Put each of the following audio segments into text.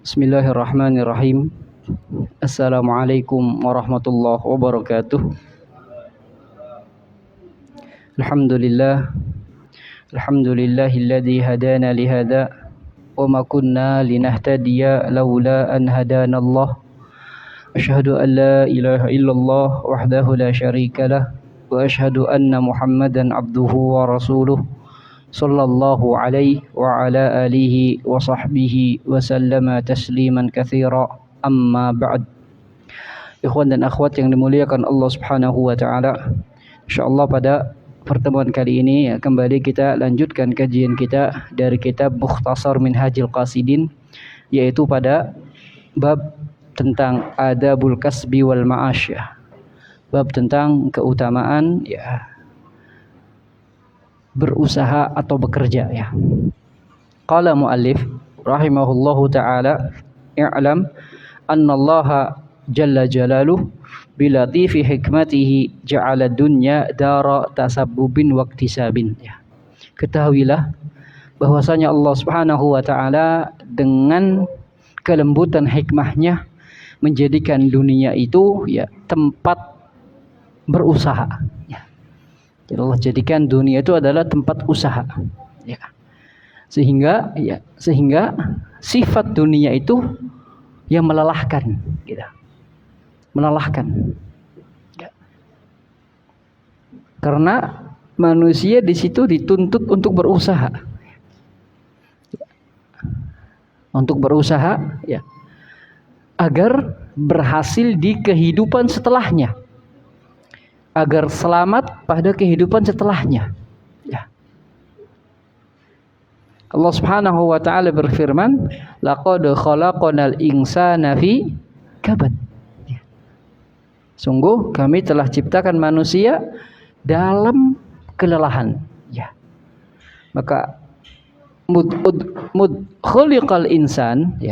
Bismillahirrahmanirrahim. Assalamualaikum warahmatullahi wabarakatuh. Alhamdulillahilladzi hadana lihada wa ma kunna linahtadiya laula an hadanallah. Asyhadu an la ilaha illallah wahdahu la syarika lah wa asyhadu anna Muhammadan abduhu wa rasuluh sallallahu alaihi wa ala alihi wa sahbihi wa sallama tasliman katsira, amma ba'd. Ikhwan dan akhwat yang dimuliakan Allah Subhanahu wa taala, insyaallah pada pertemuan kali ini kembali kita lanjutkan kajian kita dari kitab Mukhtasar Minhajul Qasidin, yaitu pada bab tentang adabul kasbi wal ma'ash, bab tentang keutamaan berusaha atau bekerja. Qala muallif rahimahullahu taala, i'lam annallaha jalla jalaluhu bilatifi hikmatihi ja'ala dunya dara tasabbubin wa iktisabin. Ketahuilah bahwasanya Allah Subhanahu wa taala dengan kelembutan hikmahnya menjadikan dunia itu tempat berusaha. Allah jadikan dunia itu adalah tempat usaha, sehingga sifat dunia itu yang melelahkan, melelahkan. Karena manusia di situ dituntut untuk berusaha, agar berhasil di kehidupan setelahnya, agar selamat pada kehidupan setelahnya. Allah Subhanahu wa taala berfirman, laqad khalaqnal insana fi kabad. Sungguh kami telah ciptakan manusia dalam kelelahan. Maka khuliqal insan,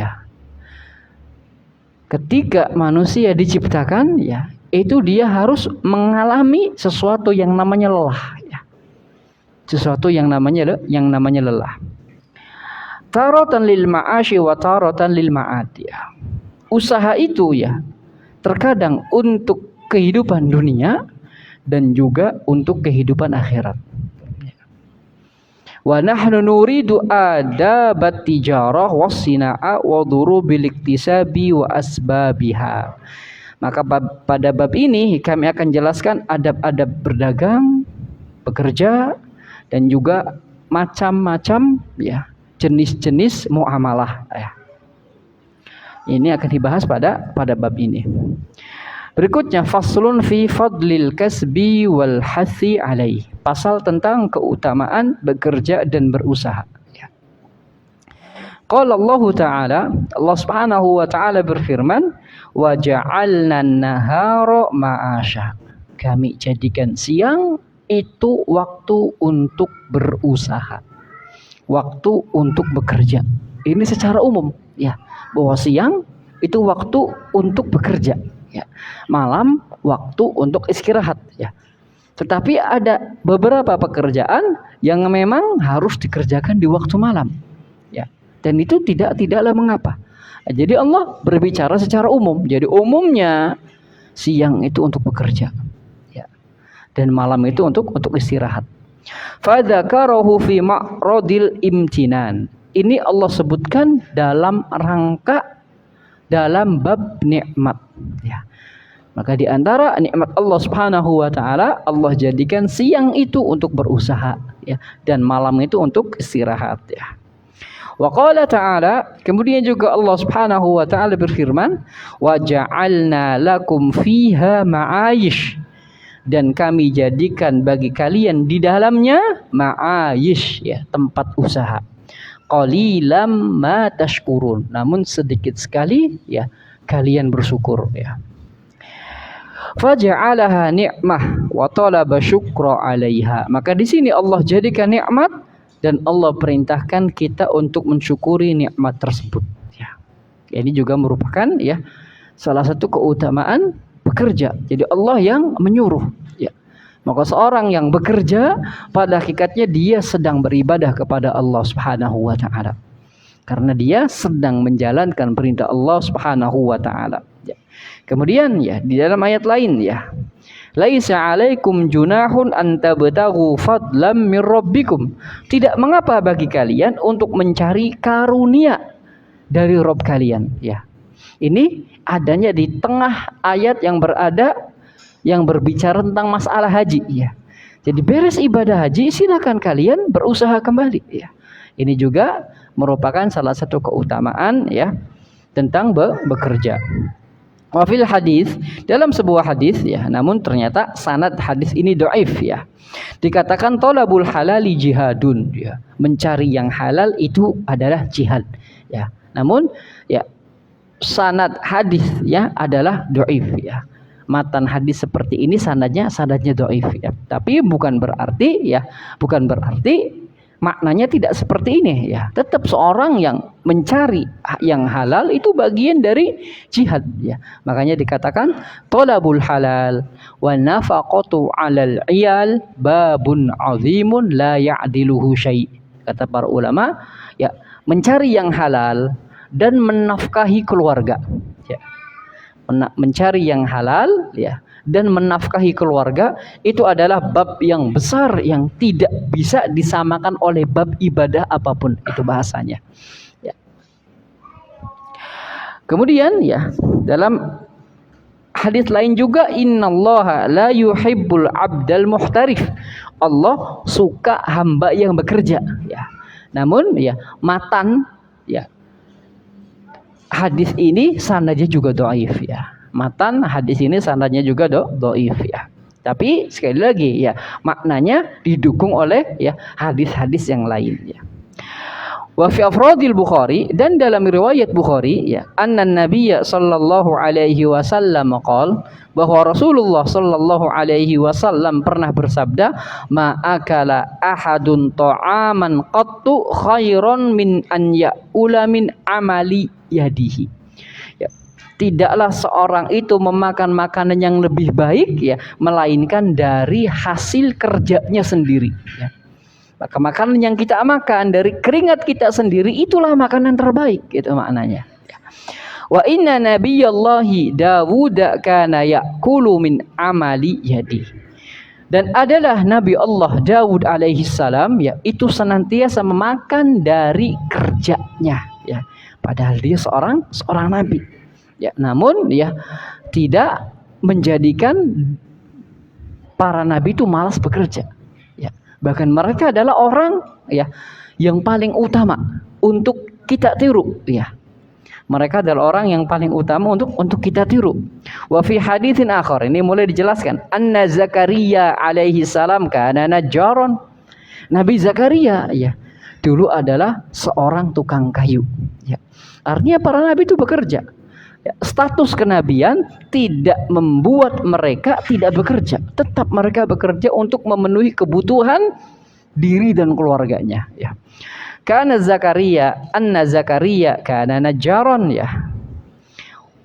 ketika manusia diciptakan, itu dia harus mengalami sesuatu yang namanya lelah, sesuatu yang namanya lelah. Taratan lil ma'ashi wa taratan lil ma'ad. Usaha itu terkadang untuk kehidupan dunia dan juga untuk kehidupan akhirat. Wa nahnu nuridu adabat tijarah was sina'a wa durubil iktisabi wa asbabiha. Maka pada bab ini kami akan jelaskan adab-adab berdagang, bekerja, dan juga macam-macam jenis-jenis muamalah. Ini akan dibahas pada bab ini. Berikutnya faslun fi fadlil kasbi wal hathi alaih. Pasal tentang keutamaan bekerja dan berusaha. Qala Allah Ta'ala, Allah Subhanahu wa taala berfirman, wa ja'alna an-nahara ma'asha. Kami jadikan siang itu waktu untuk berusaha, waktu untuk bekerja. Ini secara umum, bahwa siang itu waktu untuk bekerja, malam waktu untuk istirahat, Tetapi ada beberapa pekerjaan yang memang harus dikerjakan di waktu malam, dan itu tidaklah mengapa. Jadi Allah berbicara secara umum. Jadi umumnya siang itu untuk bekerja, dan malam itu untuk istirahat. Fadzakarahu fi ma'radil imtinan. Ini Allah sebutkan dalam rangka dalam bab nikmat. Maka di antara nikmat Allah Subhanahu wa taala, Allah jadikan siang itu untuk berusaha, dan malam itu untuk istirahat. Wa qala ta'ala, kemudian juga Allah Subhanahu wa taala berfirman, wa ja'alna lakum fiha ma'ayish. Dan kami jadikan bagi kalian di dalamnya ma'ayish, tempat usaha. Qalilam ma tashkurun, namun sedikit sekali kalian bersyukur. Faja'alaha ni'mah wa talaba syukra 'alaiha. Maka di sini Allah jadikan nikmat dan Allah perintahkan kita untuk mensyukuri nikmat tersebut. Ini juga merupakan salah satu keutamaan bekerja. Jadi Allah yang menyuruh, Maka seorang yang bekerja pada hakikatnya dia sedang beribadah kepada Allah Subhanahu wa taala. Karena dia sedang menjalankan perintah Allah Subhanahu wa taala. Ya. Kemudian ya di dalam ayat lain ya. Laisa 'alaikum junahun an tabtaghu fadlam mir rabbikum. Tidak mengapa bagi kalian untuk mencari karunia dari Rabb kalian ya. Ini adanya di tengah ayat yang berbicara tentang masalah haji ya. Jadi beres ibadah haji silakan kalian berusaha kembali ya. Ini juga merupakan salah satu keutamaan ya tentang bekerja. Wa fil hadis, dalam sebuah hadis ya, namun ternyata sanad hadis ini dhaif ya. Dikatakan talabul halali jihadun ya. Mencari yang halal itu adalah jihad ya. Namun ya sanad hadis ya adalah dhaif ya. Matan hadis seperti ini sanadnya dhaif ya. Tapi bukan berarti maknanya tidak seperti ini ya. Tetap seorang yang mencari yang halal itu bagian dari jihad ya. Makanya dikatakan talabul halal wa nafaqatu 'alal 'iyal babun 'azimun la ya'diluhu syai'. Kata para ulama ya, mencari yang halal dan menafkahi keluarga ya. Mencari yang halal ya dan menafkahi keluarga itu adalah bab yang besar yang tidak bisa disamakan oleh bab ibadah apapun itu bahasanya ya. Kemudian ya dalam hadis lain juga innallaha la yuhibbul abdal muhtarif. Allah suka hamba yang bekerja ya. Namun ya matan ya hadis ini sanadnya juga dhaif ya. Matan hadis ini sanadnya juga dhaif ya. Tapi sekali lagi ya maknanya didukung oleh ya hadis-hadis yang lain ya. Wa fi afradil Bukhari, dan dalam riwayat Bukhari ya, anna nabiyya sallallahu alaihi wasallam qala, bahwa Rasulullah sallallahu alaihi wasallam pernah bersabda, ma akala ahadun ta'aman qattu khairan min an ya'ula min amali yadihi. Ya, tidaklah seorang itu memakan makanan yang lebih baik ya melainkan dari hasil kerjanya sendiri ya. Maka makanan yang kita makan dari keringat kita sendiri itulah makanan terbaik, itu maknanya. Wa inna nabiyallahi Dawud kana ya'kulu min amali yadi. Dan adalah Nabi Allah Dawud alaihi salam ya itu senantiasa memakan dari kerjanya ya. Padahal dia seorang nabi. Ya, namun ya tidak menjadikan para nabi itu malas bekerja. Bahkan mereka adalah orang ya yang paling utama untuk kita tiru ya. Mereka adalah orang yang paling utama untuk kita tiru. Wa fi haditsin akhar, ini mulai dijelaskan, anna Zakaria alaihi salam kana najjaron. Nabi Zakaria ya dulu adalah seorang tukang kayu ya. Artinya para nabi itu bekerja. Ya, status kenabian tidak membuat mereka tidak bekerja. Tetap mereka bekerja untuk memenuhi kebutuhan diri dan keluarganya ya. Karena anna Zakaria kana najjaron ya.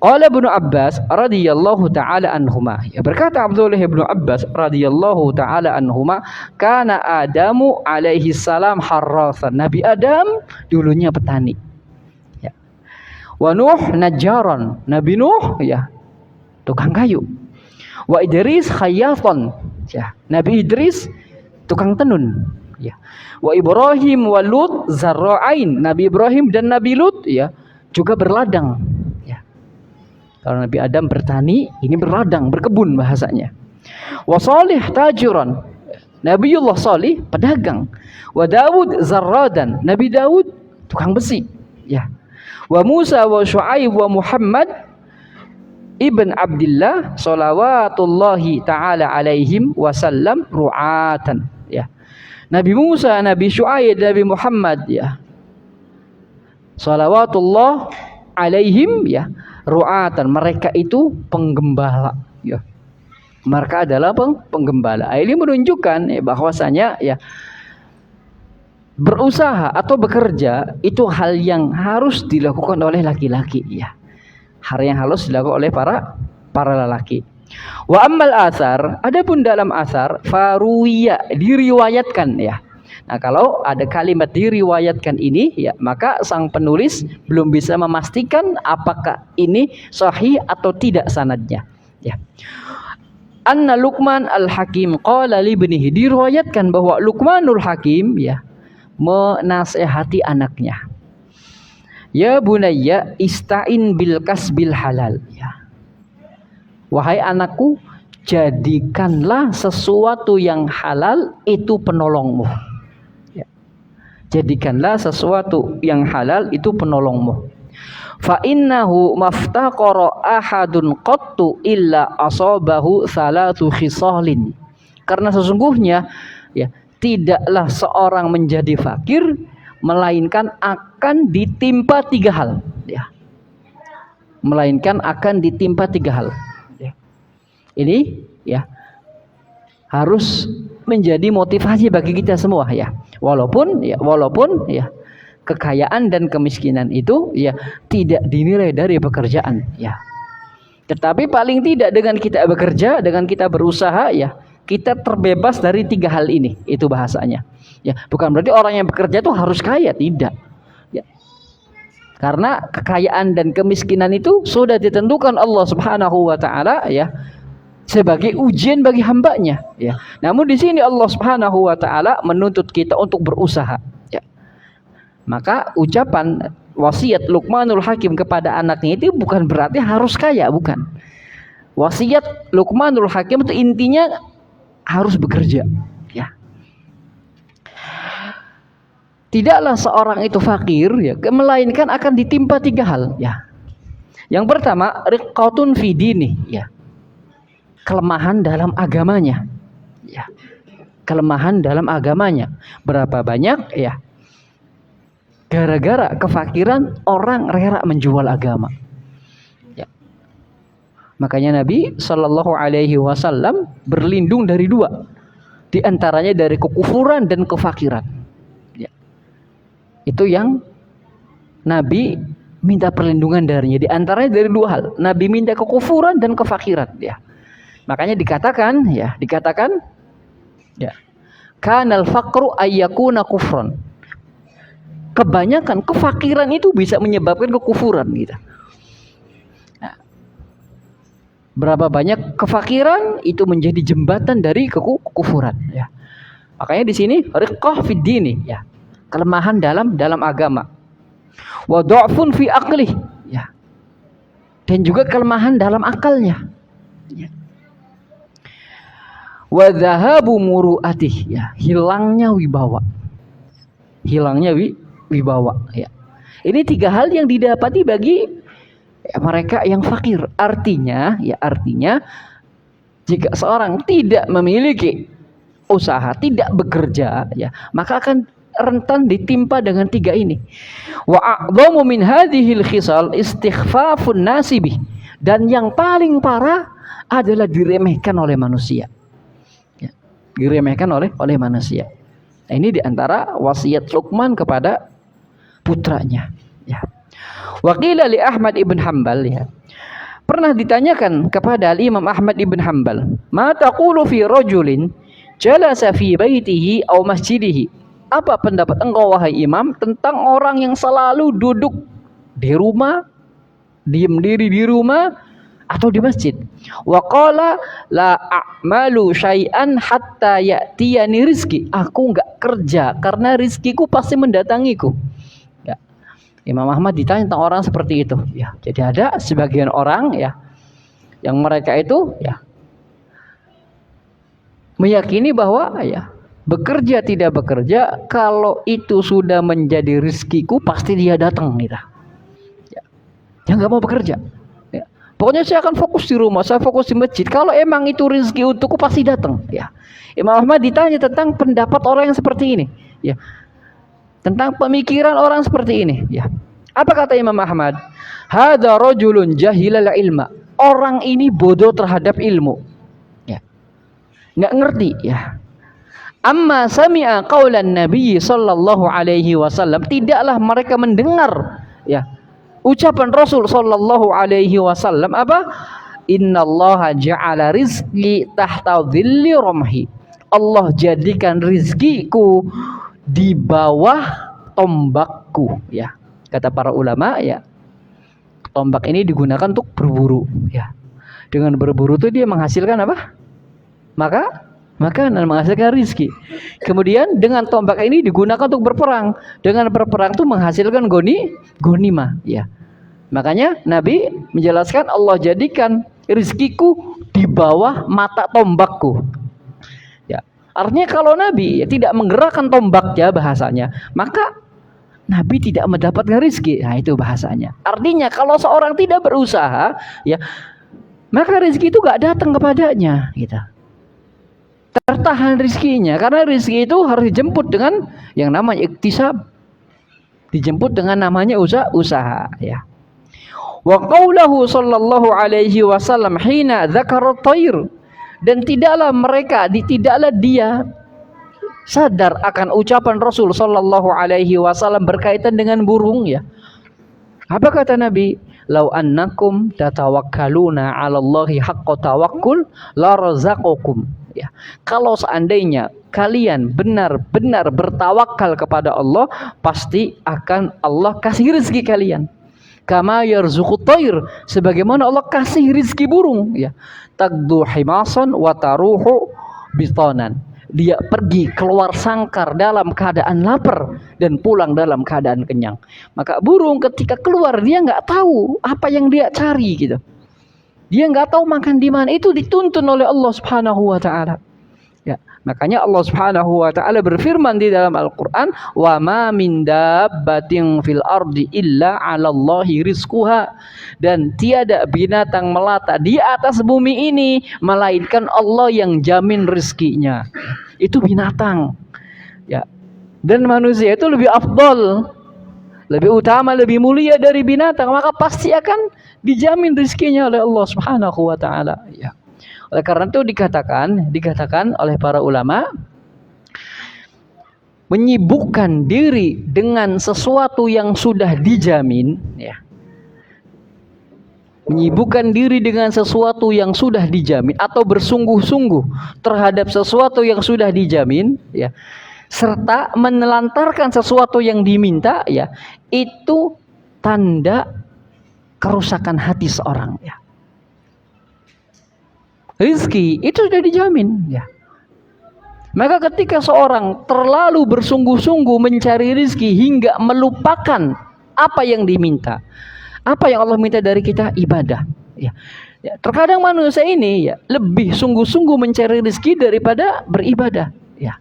Qala Ibnu Abbas radhiyallahu taala anhuma. Ya, berkata Abdullah bin Abbas radhiyallahu taala anhuma, kana Adamu alaihi salam harrasan. Nabi Adam dulunya petani. Wa Nuh najjaron, Nabi Nuh ya tukang kayu. Wa Idris khayyatan ya, Nabi Idris tukang tenun ya. Wa Ibrahim wa Lut zarra'ain, Nabi Ibrahim dan Nabi Lut ya juga berladang ya. Kalau Nabi Adam bertani, ini berladang, berkebun bahasanya. Wa Salih tajiran, Nabiullah Salih pedagang. Wa Dawud zarradan, Nabi Dawud tukang besi ya. Wa Musa wa Syu'aib wa Muhammad ibn Abdullah salawatullahi ta'ala alaihim wasallam ru'atan ya. Nabi Musa, Nabi Syu'aib, Nabi Muhammad ya salawatullah alaihim ya ru'atan, mereka itu penggembala ya. Mereka adalah penggembala. Ini menunjukkan ya bahwasanya ya berusaha atau bekerja itu hal yang harus dilakukan oleh laki-laki ya. Hal yang harus dilakukan oleh para lelaki. Wa ammal asar, adapun dalam asar faruwiya, diriwayatkan ya. Nah, kalau ada kalimat diriwayatkan ini ya, maka sang penulis belum bisa memastikan apakah ini sahih atau tidak sanadnya. Ya. Anna Luqman al-Hakim qala li ibnihi, diriwayatkan bahwa Luqmanul Hakim ya menasehati anaknya. Ya bunayya ista'in bil kasbil halal ya. Wahai anakku, jadikanlah sesuatu yang halal itu penolongmu. Ya. Jadikanlah sesuatu yang halal itu penolongmu. Fa innahu maftaqara ahadun qattu illa asabahu salatu khisalin. Karena sesungguhnya ya, tidaklah seorang menjadi fakir melainkan akan ditimpa 3 hal ya. Melainkan akan ditimpa 3 hal. Ya. Ini ya harus menjadi motivasi bagi kita semua ya. Walaupun ya kekayaan dan kemiskinan itu ya tidak dinilai dari pekerjaan ya. Tetapi paling tidak dengan kita bekerja, dengan kita berusaha ya, kita terbebas dari 3 hal ini, itu bahasanya. Ya, bukan berarti orang yang bekerja itu harus kaya, tidak. Ya. Karena kekayaan dan kemiskinan itu sudah ditentukan Allah Subhanahu wa taala ya sebagai ujian bagi hambanya ya. Namun di sini Allah Subhanahu wa taala menuntut kita untuk berusaha. Maka ucapan wasiat Luqmanul Hakim kepada anaknya itu bukan berarti harus kaya, bukan. Wasiat Luqmanul Hakim itu intinya harus bekerja, ya. Tidaklah seorang itu fakir, ya, melainkan akan ditimpa 3 hal, ya. Yang pertama, riqqatun fi dini, ya. Kelemahan dalam agamanya, ya. Kelemahan dalam agamanya. Berapa banyak, ya. Gara-gara kefakiran orang rela menjual agama. Ya. Makanya Nabi Shallallahu Alaihi Wasallam berlindung dari 2, di antaranya dari kekufuran dan kefakiran. Ya. Itu yang Nabi minta perlindungan darinya. Di antaranya dari 2 hal. Nabi minta kekufuran dan kefakiran. Ya. Makanya dikatakan, ya, kanal faqru ayyakuna kufron. Kebanyakan kefakiran itu bisa menyebabkan kekufuran gitu. Nah, berapa banyak kefakiran itu menjadi jembatan dari kekufuran ya. Makanya di sini riqqah fid dini ya. Kelemahan dalam agama. Wa dha'fun fi aqli ya. Dan juga kelemahan dalam akalnya. Ya. Wa dhahabu muru'atih ya, hilangnya wibawa. Wibawa ya. Ini 3 hal yang didapati bagi ya, mereka yang fakir. Artinya jika seorang tidak memiliki usaha, tidak bekerja ya, maka akan rentan ditimpa dengan 3 ini. Wa a'dhamu min hadhil khisal istighfafun nasibi, dan yang paling parah adalah diremehkan oleh manusia. Ya, diremehkan oleh manusia. Nah, ini diantara wasiat Luqman kepada putranya. Ya. Waqila li Ahmad ibn Hanbal ya. Pernah ditanyakan kepada Imam Ahmad ibn Hanbal, "Ma taqulu fi rajulin jalasa fi baitihi aw masjidihi?" Apa pendapat engkau wahai Imam tentang orang yang selalu duduk di rumah, diam diri di rumah atau di masjid? Wa qala la a'malu syai'an hatta ya'tiyani rizki. Aku enggak kerja karena rizkiku pasti mendatangiku. Ya. Imam Ahmad ditanya tentang orang seperti itu. Ya. Jadi ada sebagian orang ya yang mereka itu ya meyakini bahwa ya bekerja tidak bekerja, kalau itu sudah menjadi rizkiku pasti dia datang gitu. Ya. Dia enggak mau bekerja. Pokoknya saya akan fokus di rumah, saya fokus di masjid. Kalau emang itu rezeki untukku pasti datang. Ya. Imam Ahmad ditanya tentang pendapat orang yang seperti ini. Ya. Tentang pemikiran orang seperti ini. Ya. Apa kata Imam Ahmad? Hadza rajulun jahilal ilma. Orang ini bodoh terhadap ilmu. Ya. Nggak ngerti. Ya. Amma sami'a qaulan Nabi sallallahu alaihi wasallam. Tidaklah mereka mendengar. Ya. Ucapan Rasul sallallahu alaihi wasallam apa? Innallaha ja'ala rizqi tahta dhilli romhi. Allah jadikan rizkiku di bawah tombakku, ya. Kata para ulama, ya. Tombak ini digunakan untuk berburu, ya. Dengan berburu itu dia menghasilkan apa? Makanan, menghasilkan rizki. Kemudian dengan tombak ini digunakan untuk berperang. Dengan berperang itu menghasilkan gonimah, ya. Makanya Nabi menjelaskan Allah jadikan rizkiku di bawah mata tombakku. Ya. Artinya kalau Nabi tidak menggerakkan tombaknya bahasanya, maka Nabi tidak mendapatkan rizki. Nah, itu bahasanya. Artinya kalau seorang tidak berusaha, ya, maka rizki itu gak datang kepadanya, gitu. Tertahan rizkinya, karena rizki itu harus dijemput dengan yang namanya iktisab, dijemput dengan namanya usaha, ya. Wa qaulahu sallallahu alaihi wasallam hina dzakara thair, dan tidaklah dia sadar akan ucapan Rasul sallallahu alaihi wasallam berkaitan dengan burung, ya. Apa kata Nabi? Lau annakum tatawakkaluna 'ala Allahi haqqa tawakkul la razaqakum, ya. Kalau seandainya kalian benar-benar bertawakal kepada Allah, pasti akan Allah kasih rezeki kalian. Kama yarzuqut thair, sebagaimana Allah kasih rizki burung, ya. Taqdu himasan wa taruhu bitanan. Dia pergi keluar sangkar dalam keadaan lapar dan pulang dalam keadaan kenyang. Maka burung ketika keluar dia nggak tahu apa yang dia cari, gitu. Dia nggak tahu makan di mana. Itu dituntun oleh Allah Subhanahu wa taala. Ya, makanya Allah Subhanahu wa taala berfirman di dalam Al-Qur'an, "Wa ma min dabbatin fil ardi illa 'alallahi rizquha." Dan tiada binatang melata di atas bumi ini melainkan Allah yang jamin rezekinya. Itu binatang. Ya. Dan manusia itu lebih afdal, lebih utama, lebih mulia dari binatang, maka pasti akan dijamin rezekinya oleh Allah Subhanahu wa taala, ya. Oleh karena itu dikatakan oleh para ulama, menyibukkan diri dengan sesuatu yang sudah dijamin, ya. Menyibukkan diri dengan sesuatu yang sudah dijamin atau bersungguh-sungguh terhadap sesuatu yang sudah dijamin, ya. Serta menelantarkan sesuatu yang diminta, ya. Itu tanda kerusakan hati seorang, ya. Rizki itu sudah dijamin, ya. Maka ketika seorang terlalu bersungguh-sungguh mencari rizki hingga melupakan apa yang diminta, apa yang Allah minta dari kita, ibadah, ya. Ya, terkadang manusia ini, ya, lebih sungguh-sungguh mencari rizki daripada beribadah, ya.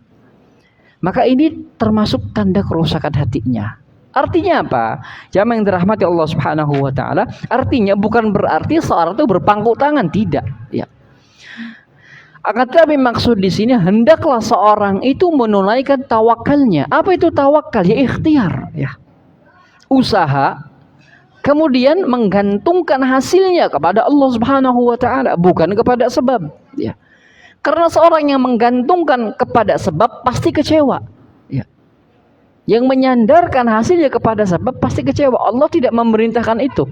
Maka ini termasuk tanda kerusakan hatinya. Artinya apa? Jamaah yang dirahmati Allah Subhanahu wa taala, artinya bukan berarti seorang itu berpangku tangan, tidak, ya. Akan tetapi maksud di sini hendaklah seorang itu menunaikan tawakalnya. Apa itu tawakal? Ya ikhtiar, ya. Usaha, kemudian menggantungkan hasilnya kepada Allah Subhanahu wa taala, bukan kepada sebab, ya. Karena seorang yang menggantungkan kepada sebab pasti kecewa, ya. Yang menyandarkan hasilnya kepada sebab pasti kecewa. Allah tidak memerintahkan itu.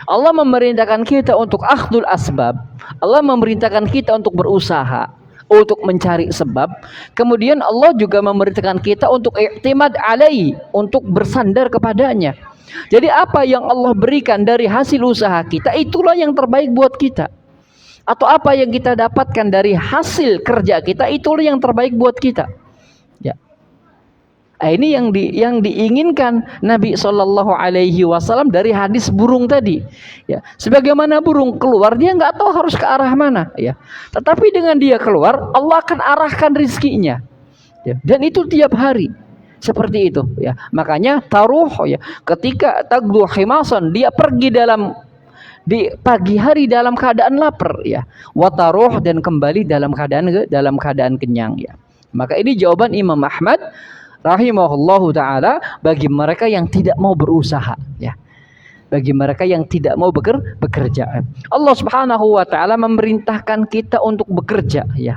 Allah memerintahkan kita untuk akhdul asbab. Allah memerintahkan kita untuk berusaha, untuk mencari sebab. Kemudian Allah juga memerintahkan kita untuk i'timad alaihi, untuk bersandar kepadanya. Jadi apa yang Allah berikan dari hasil usaha kita, itulah yang terbaik buat kita. Atau apa yang kita dapatkan dari hasil kerja kita, itulah yang terbaik buat kita, ya. Nah, ini yang diinginkan Nabi Shallallahu Alaihi Wasallam dari hadis burung tadi, ya. Sebagaimana burung keluar, dia nggak tahu harus ke arah mana, ya. Tetapi dengan dia keluar, Allah akan arahkan rizkinya, ya. Dan itu tiap hari seperti itu, ya. Makanya taruh, ya, ketika tagdu himasan, dia pergi di pagi hari dalam keadaan lapar, ya. Wataruh, dan kembali dalam keadaan kenyang, ya. Maka ini jawaban Imam Ahmad rahimahullahu ta'ala bagi mereka yang tidak mau berusaha, ya. Bagi mereka yang tidak mau bekerja. Allah Subhanahu wa ta'ala memerintahkan kita untuk bekerja, ya.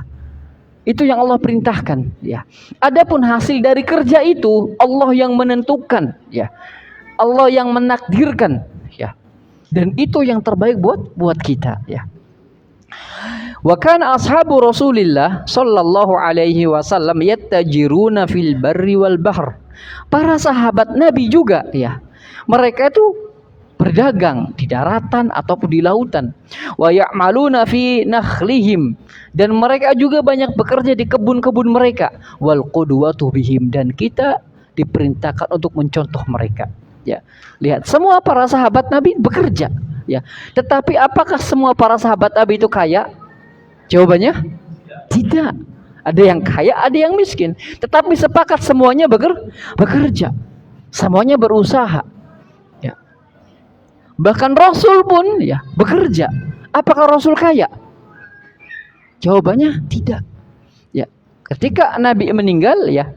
Itu yang Allah perintahkan, ya. Adapun hasil dari kerja itu Allah yang menentukan, ya. Allah yang menakdirkan, ya. Dan itu yang terbaik buat kita, ya. Wa kana ashabu Rasulillah sallallahu alaihi wasallam yattajiruna fil barri wal bahr. Para sahabat Nabi juga ya. Mereka itu berdagang di daratan ataupun di lautan. Wa ya'maluna fi nakhlihim, dan mereka juga banyak bekerja di kebun-kebun mereka. Wal qudwatu bihim, dan kita diperintahkan untuk mencontoh mereka. Ya, lihat semua para sahabat Nabi bekerja. Ya, tetapi apakah semua para sahabat Nabi itu kaya? Jawabannya tidak. Ada yang kaya, ada yang miskin. Tetapi sepakat semuanya bekerja, semuanya berusaha. Ya. Bahkan Rasul pun ya bekerja. Apakah Rasul kaya? Jawabannya tidak. Ya, ketika Nabi meninggal ya,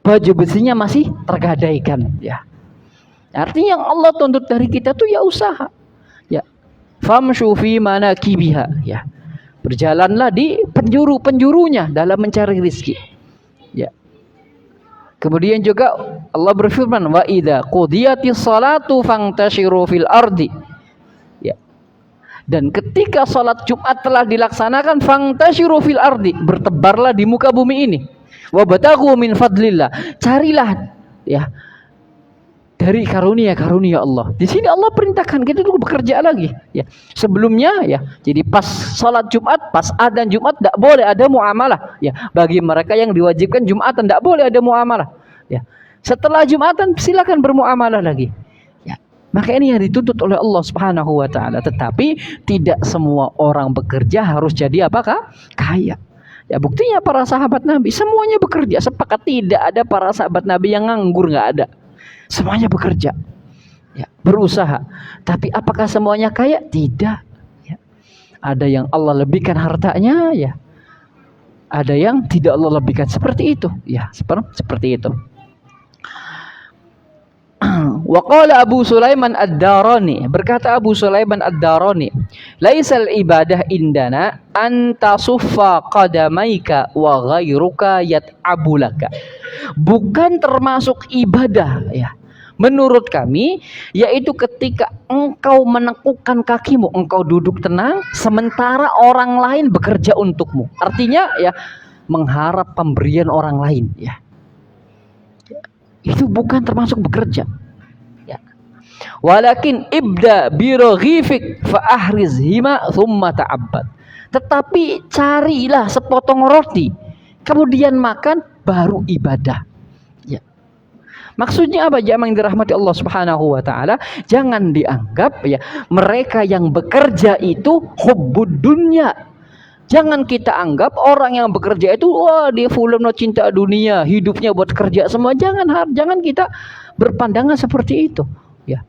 baju besinya masih tergadaikan. Ya, artinya yang Allah tuntut dari kita tuh ya usaha. Ya, famshu fi manakibiha. Ya, berjalanlah di penjuru-penjurunya dalam mencari rizki. Ya. Kemudian juga Allah berfirman, wa idza qudiyatis salatu fantashiru fil ardi. Ya. Dan ketika salat Jumat telah dilaksanakan, fantashiru fil ardi, bertebarlah di muka bumi ini. Wa bataghu min fadlillah, carilah ya dari karunia-karunia Allah. Di sini Allah perintahkan kita untuk bekerja lagi. Ya, sebelumnya ya, jadi pas sholat Jumat, pas adzan Jumat, tidak boleh ada muamalah. Ya, bagi mereka yang diwajibkan Jumatan, tidak boleh ada muamalah. Ya, setelah Jumatan silakan bermuamalah lagi. Ya, maka ini yang dituntut oleh Allah Subhanahu Wa Taala. Tetapi tidak semua orang bekerja harus jadi apakah kaya. Ya, buktinya para sahabat Nabi semuanya bekerja. Sepakat tidak ada para sahabat Nabi yang nganggur, nggak ada. Semuanya bekerja, ya, berusaha. Tapi apakah semuanya kaya? Tidak. Ya. Ada yang Allah lebihkan hartanya, ya. Ada yang tidak Allah lebihkan. Seperti itu, ya, seperti itu. Wa qala Abu Sulaiman Ad-Darani, berkata Abu Sulaiman Ad-Darani, laisal ibadah indana an tasuffa qadamaika wa ghairuka yat'abulaka. Bukan termasuk ibadah ya menurut kami, yaitu ketika engkau menekukkan kakimu, engkau duduk tenang sementara orang lain bekerja untukmu. Artinya ya mengharap pemberian orang lain ya. Itu bukan termasuk bekerja. Ya. Walakin ibda biroghifik fa ahriz hima thumma ta'abbad. Tetapi carilah sepotong roti, kemudian makan, baru ibadah. Ya. Maksudnya apa? Jamaah yang dirahmati Allah Subhanahu Wa Taala, jangan dianggap ya mereka yang bekerja itu hubbud dunya. Jangan kita anggap orang yang bekerja itu wah dia full cinta dunia, hidupnya buat kerja semua. Jangan kita berpandangan seperti itu. Ya.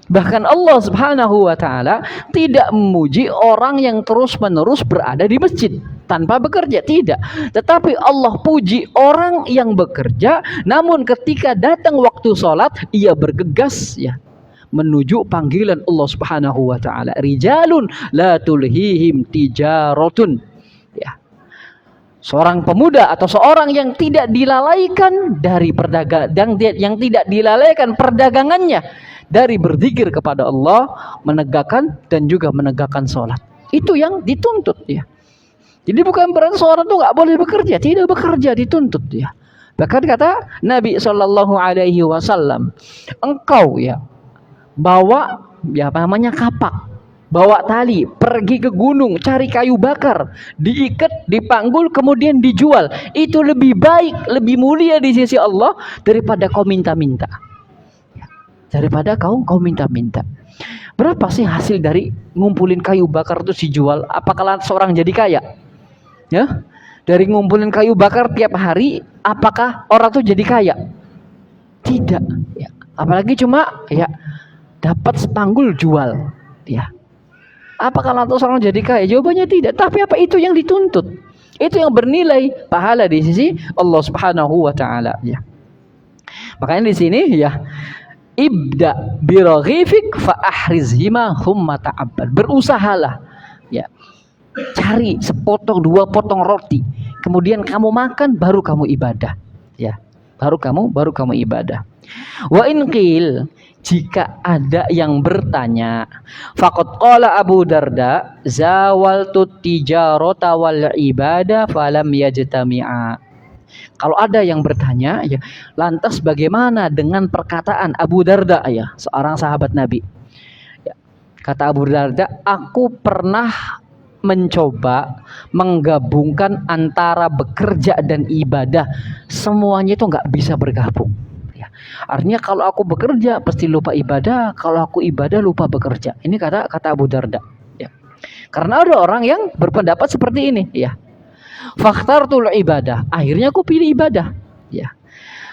Bahkan Allah Subhanahu Wa Taala tidak memuji orang yang terus-menerus berada di masjid tanpa bekerja, tidak. Tetapi Allah puji orang yang bekerja, namun ketika datang waktu sholat, ia bergegas ya menuju panggilan Allah Subhanahu Wa Taala. Rijalun la tulhihim tijaratun. Ya. Seorang pemuda atau seorang yang tidak dilalaikan dari perdagangan, yang tidak dilalaikan perdagangannya dari berzikir kepada Allah, menegakkan dan juga menegakkan sholat. Itu yang dituntut ya. Jadi bukan berarti seorang itu nggak boleh bekerja, tidak, bekerja dituntut ya. Bahkan kata Nabi Shallallahu Alaihi Wasallam, engkau ya bawa ya namanya kapak, bawa tali, pergi ke gunung, cari kayu bakar, diikat, dipanggul, kemudian dijual. Itu lebih baik, lebih mulia di sisi Allah daripada kau minta-minta. Daripada kau minta-minta. Berapa sih hasil dari ngumpulin kayu bakar itu dijual? Apakah seorang jadi kaya? Ya, dari ngumpulin kayu bakar tiap hari, apakah orang tuh jadi kaya? Tidak. Ya. Apalagi cuma ya dapat sepanggul jual. Ya. Apakah lantas orang jadi kaya? Jawabannya tidak. Tapi apa itu yang dituntut? Itu yang bernilai pahala di sisi Allah Subhanahu Wa Taala. Ya. Makanya di sini ya. Ibda biroghifik fa ahrizhima humma ta'abbad. Berusahalah ya. Cari sepotong, 2 potong roti, kemudian kamu makan, baru kamu ibadah ya. baru kamu ibadah. Wa in qil, jika ada yang bertanya, faqad qala Abu Darda zawaltu tijarata wal ibadah falam yajtami'a. Kalau ada yang bertanya, ya, lantas bagaimana dengan perkataan Abu Darda, ya, seorang sahabat Nabi? Ya, kata Abu Darda, aku pernah mencoba menggabungkan antara bekerja dan ibadah, semuanya itu nggak bisa bergabung. Ya, artinya kalau aku bekerja pasti lupa ibadah, kalau aku ibadah lupa bekerja. Ini kata Abu Darda. Ya, karena ada orang yang berpendapat seperti ini. Ya, fakhtartul ibadah, akhirnya aku pilih ibadah. Ya,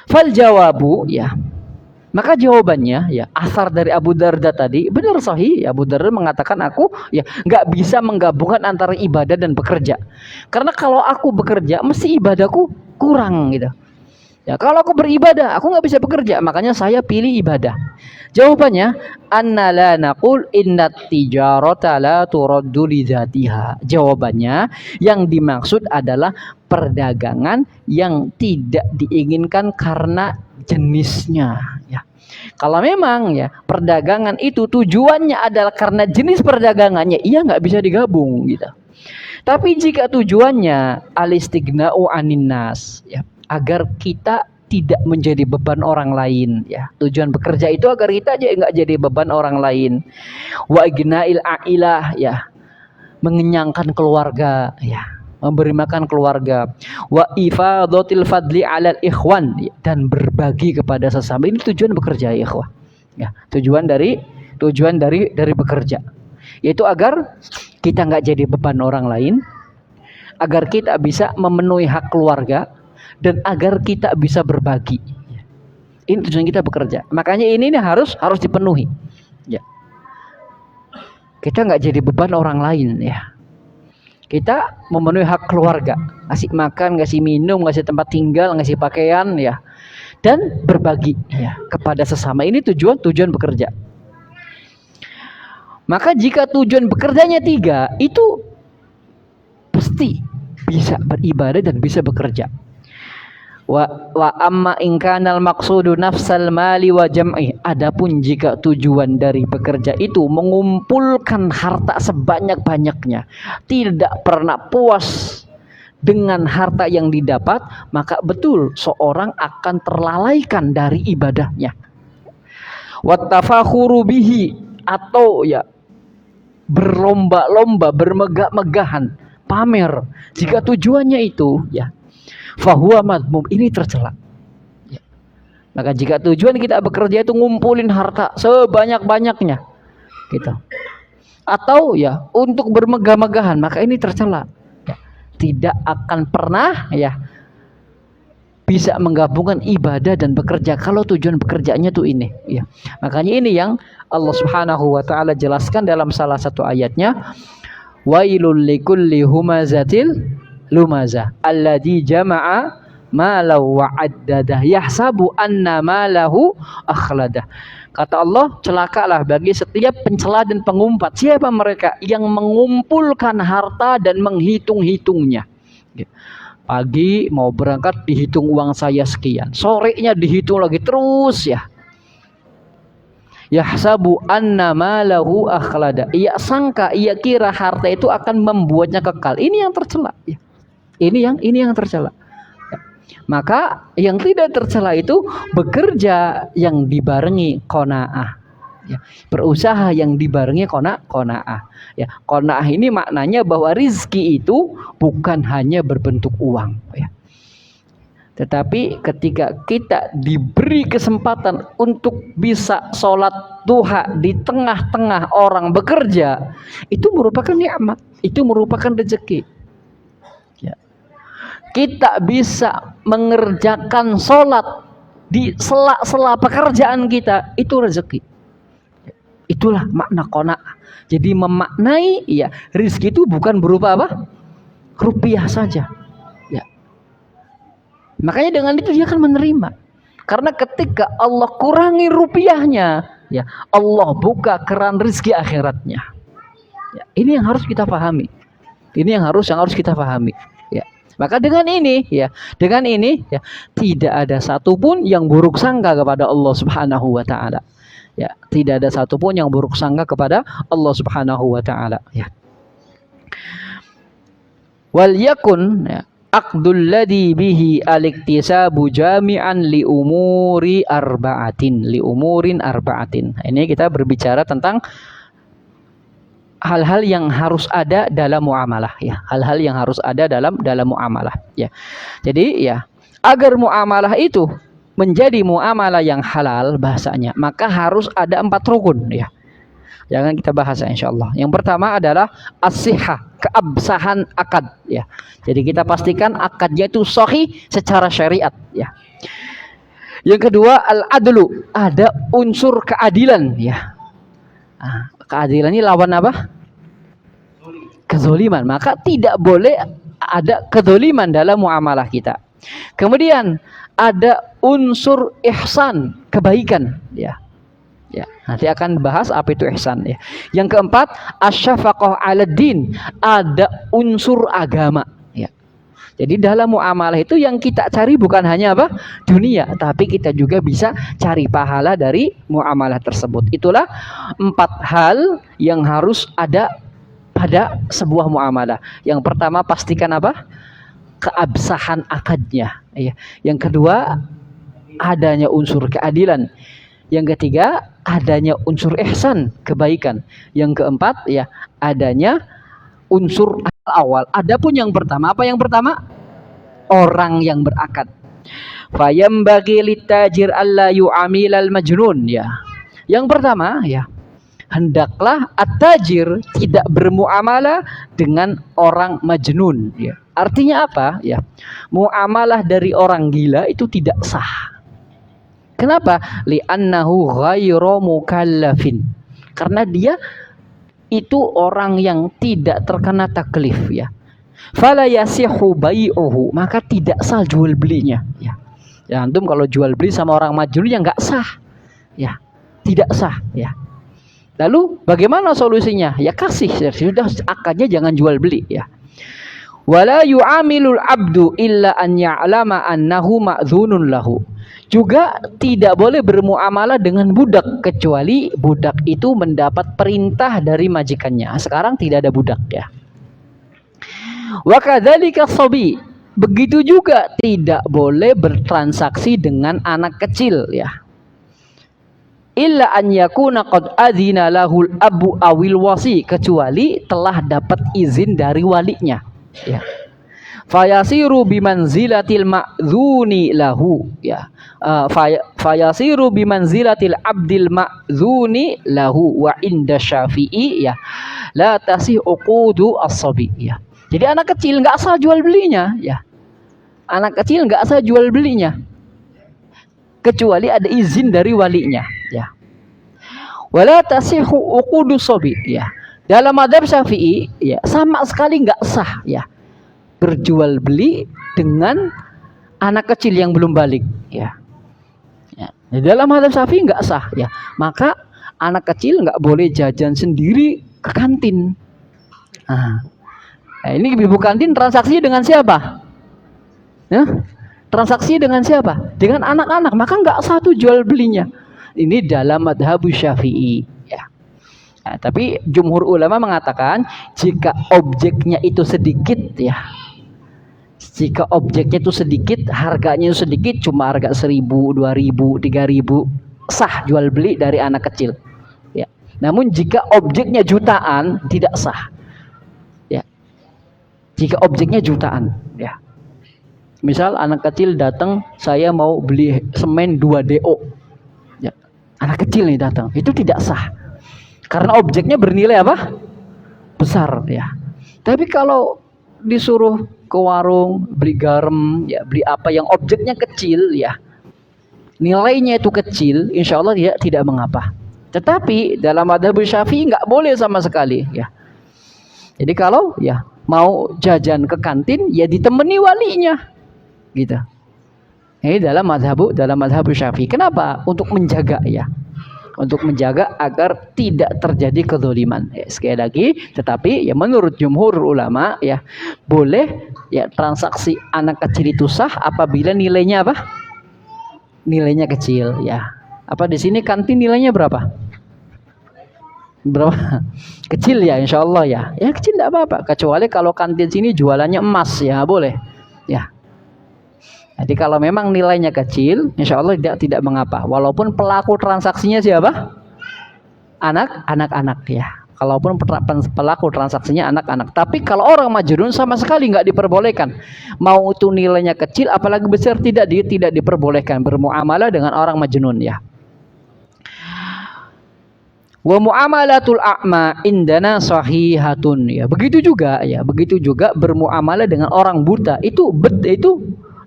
fal jawabu, ya, maka jawabannya, ya, asar dari Abu Darda tadi benar sahih. Abu Darda mengatakan aku, ya, nggak bisa menggabungkan antara ibadah dan bekerja, karena kalau aku bekerja mesti ibadahku kurang gitu. Ya, kalau aku beribadah aku nggak bisa bekerja, makanya saya pilih ibadah. Jawabannya, anna la naqul inna tijarata la turaddu li dzatiha. Jawabannya, yang dimaksud adalah perdagangan yang tidak diinginkan karena jenisnya. Ya, kalau memang, ya, perdagangan itu tujuannya adalah karena jenis perdagangannya, iya nggak bisa digabung gitu. Tapi jika tujuannya alistighna'u anin nas, ya, agar kita tidak menjadi beban orang lain, ya, tujuan bekerja itu agar kita aja nggak jadi beban orang lain. Wa ighna'il ailah, ya, mengenyangkan keluarga, ya, memberi makan keluarga. Wa ifadatil fadli 'alal ikhwan, dan berbagi kepada sesama. Ini tujuan bekerja, ya, ikhwah. Ya, tujuan dari bekerja, yaitu agar kita nggak jadi beban orang lain, agar kita bisa memenuhi hak keluarga, dan agar kita bisa berbagi. Ini tujuan kita bekerja. Makanya ini harus dipenuhi. Ya, kita nggak jadi beban orang lain, ya. Kita memenuhi hak keluarga, ngasih makan, ngasih minum, ngasih tempat tinggal, ngasih pakaian, ya, dan berbagi, ya, kepada sesama. Ini tujuan bekerja. Maka jika tujuan bekerjanya 3, itu pasti bisa beribadah dan bisa bekerja. Wa amma in kanal maqsudu nafsal mali wa jam'i. Adapun jika tujuan dari bekerja itu mengumpulkan harta sebanyak-banyaknya, tidak pernah puas dengan harta yang didapat, maka betul seorang akan terlalaikan dari ibadahnya. Wa tafakhuru bihi, atau, ya, berlomba-lomba, bermegah-megahan, pamer. Jika tujuannya itu, ya, fahuwa madmum, ini tercela. Ya. Maka jika tujuan kita bekerja itu ngumpulin harta sebanyak-banyaknya, gitu, atau, ya, untuk bermegah-megahan, maka ini tercela. Ya. Tidak akan pernah, ya, bisa menggabungkan ibadah dan bekerja kalau tujuan bekerjanya tuh ini. Ya. Makanya ini yang Allah Subhanahu wa taala jelaskan dalam salah satu ayatnya, wailul likulli humazatil lumazah alladzi jama'a malahu wa addadah yahsabu anna malahu akhladah. Kata Allah, celakalah bagi setiap pencela dan pengumpat. Siapa mereka? Yang mengumpulkan harta dan menghitung-hitungnya. Pagi mau berangkat dihitung uang saya sekian, sorenya dihitung lagi terus, ya. Yahsabu anna malahu akhlada. Ia sangka, ia kira harta itu akan membuatnya kekal. Ini yang tercela, ya. Ini yang tercela. Maka yang tidak tercela itu bekerja yang dibarengi qanaah, ya. Berusaha yang dibarengi qanaah. Ya, qanaah ini maknanya bahwa rizki itu bukan hanya berbentuk uang, ya. Tetapi ketika kita diberi kesempatan untuk bisa sholat duha di tengah-tengah orang bekerja, itu merupakan nikmat, itu merupakan rezeki. Kita bisa mengerjakan sholat di sela-sela pekerjaan kita, itu rezeki. Itulah makna qanaah. Jadi memaknai, ya, rezeki itu bukan berupa apa? Rupiah saja, ya. Makanya dengan itu dia akan menerima. Karena ketika Allah kurangi rupiahnya, ya, Allah buka keran rezeki akhiratnya. Ya, ini yang harus kita pahami. Ini yang harus kita pahami. Ya. Maka dengan ini ya, tidak ada satupun yang buruk sangka kepada Allah Subhanahu wa taala. Ya, tidak ada satupun yang buruk sangka kepada Allah Subhanahu wa taala ya. Wal yakun ya, aqdul ladhi bihi al-iktisabu jami'an li umurin arba'atin. Ini kita berbicara tentang hal-hal yang harus ada dalam muamalah ya, hal-hal yang harus ada dalam muamalah ya. Jadi ya, agar muamalah itu menjadi muamalah yang halal bahasanya, maka harus ada 4 rukun ya. Jangan kita bahas insyaallah. Yang pertama adalah as-sihhah, keabsahan akad ya. Jadi kita pastikan akadnya itu sahih secara syariat ya. Yang kedua al-adlu, ada unsur keadilan ya. Nah, keadilan ini lawan apa? Kezoliman. Maka tidak boleh ada kezoliman dalam muamalah kita. Kemudian ada unsur ihsan, kebaikan ya. Ya, nanti akan bahas apa itu ihsan ya. Yang keempat, asyafaqah 'alad din, ada unsur agama ya. Jadi dalam muamalah itu yang kita cari bukan hanya apa? Dunia, tapi kita juga bisa cari pahala dari muamalah tersebut. Itulah 4 hal yang harus ada pada sebuah muamalah. Yang pertama, pastikan apa? Keabsahan akadnya ya. Yang kedua, adanya unsur keadilan. Yang ketiga, adanya unsur ihsan, kebaikan. Yang keempat ya, adanya unsur awal. Adapun yang pertama, apa yang pertama? Orang yang berakad. Fayambaghi litajir alla yu'amilal majnun ya. Yang pertama ya, hendaklah at-tajir tidak bermuamalah dengan orang majnun ya. Artinya apa ya? Muamalah dari orang gila itu tidak sah. Kenapa? Li'annahu ghairu mukallafin. Karena dia itu orang yang tidak terkena taklif ya. Fala yasihu bai'uhu, maka tidak sah jual belinya ya. Ya antum kalau jual beli sama orang majnun ya enggak sah. Ya, tidak sah ya. Lalu bagaimana solusinya? Ya kasih, sudah akadnya jangan jual beli ya. Wala yu'amilul abdu illa an ya'lama annahu ma'dzunun lahu. Juga tidak boleh bermuamalah dengan budak kecuali budak itu mendapat perintah dari majikannya. Sekarang tidak ada budak ya. Wa kadzalika shabi. Begitu juga tidak boleh bertransaksi dengan anak kecil ya. Illa an yakuna qad adzina lahul abu awil wasi, kecuali telah dapat izin dari walinya ya. Fayasiru bimanzilatil ma'dzuni lahu ya. Fayasiru bimanzilatil abdil ma'dzuni lahu wa inda Syafi'i ya. La tasih uqudu as-sabi ya. Jadi anak kecil enggak sah jual belinya ya. Anak kecil enggak sah jual belinya kecuali ada izin dari walinya ya. Wala tasihu uqudu sabi ya. Dalam mazhab Syafi'i ya, sama sekali enggak sah ya berjual beli dengan anak kecil yang belum balik ya. Ya. Dalam mazhab Syafi'i enggak sah ya. Maka anak kecil enggak boleh jajan sendiri ke kantin. Nah, ini ibu kantin transaksi dengan siapa? Ya? Transaksi dengan siapa? Dengan anak-anak. Maka enggak sah tuh jual belinya. Ini dalam mazhab Syafi'i ya. Nah, tapi jumhur ulama mengatakan jika objeknya itu sedikit ya. Jika objeknya itu sedikit, harganya itu sedikit, cuma harga 1.000, 2.000, 3.000, sah jual beli dari anak kecil. Ya. Namun jika objeknya jutaan, tidak sah. Ya. Jika objeknya jutaan, ya. Misal anak kecil datang, saya mau beli semen 2 DO. Ya. Anak kecil nih datang, itu tidak sah. Karena objeknya bernilai apa? Besar, ya. Tapi kalau disuruh ke warung beli garam ya, beli apa yang objeknya kecil ya, nilainya itu kecil, insya Allah dia tidak mengapa. Tetapi dalam mazhab Syafi'i nggak boleh sama sekali ya. Jadi kalau ya mau jajan ke kantin ya ditemani walinya gitu. Ini dalam mazhab Syafi'i. Kenapa? Untuk menjaga ya, untuk menjaga agar tidak terjadi kedzaliman. Ya, sekali lagi, tetapi ya menurut jumhur ulama ya boleh ya transaksi anak kecil itu sah apabila nilainya apa? Nilainya kecil ya. Apa di sini kantin nilainya berapa? Berapa? Kecil ya, insya Allah ya. Ya kecil tidak apa-apa. Kecuali kalau kantin sini jualannya emas ya boleh. Ya. Jadi kalau memang nilainya kecil, insya Allah tidak mengapa. Walaupun pelaku transaksinya siapa? Anak-anak ya. Kalaupun pelaku transaksinya anak-anak. Tapi kalau orang majnun sama sekali nggak diperbolehkan. Mau itu nilainya kecil, apalagi besar tidak diperbolehkan bermuamalah dengan orang majnun ya. Wa muamalatul a'ma indana sahihatun ya. Begitu juga bermuamalah dengan orang buta itu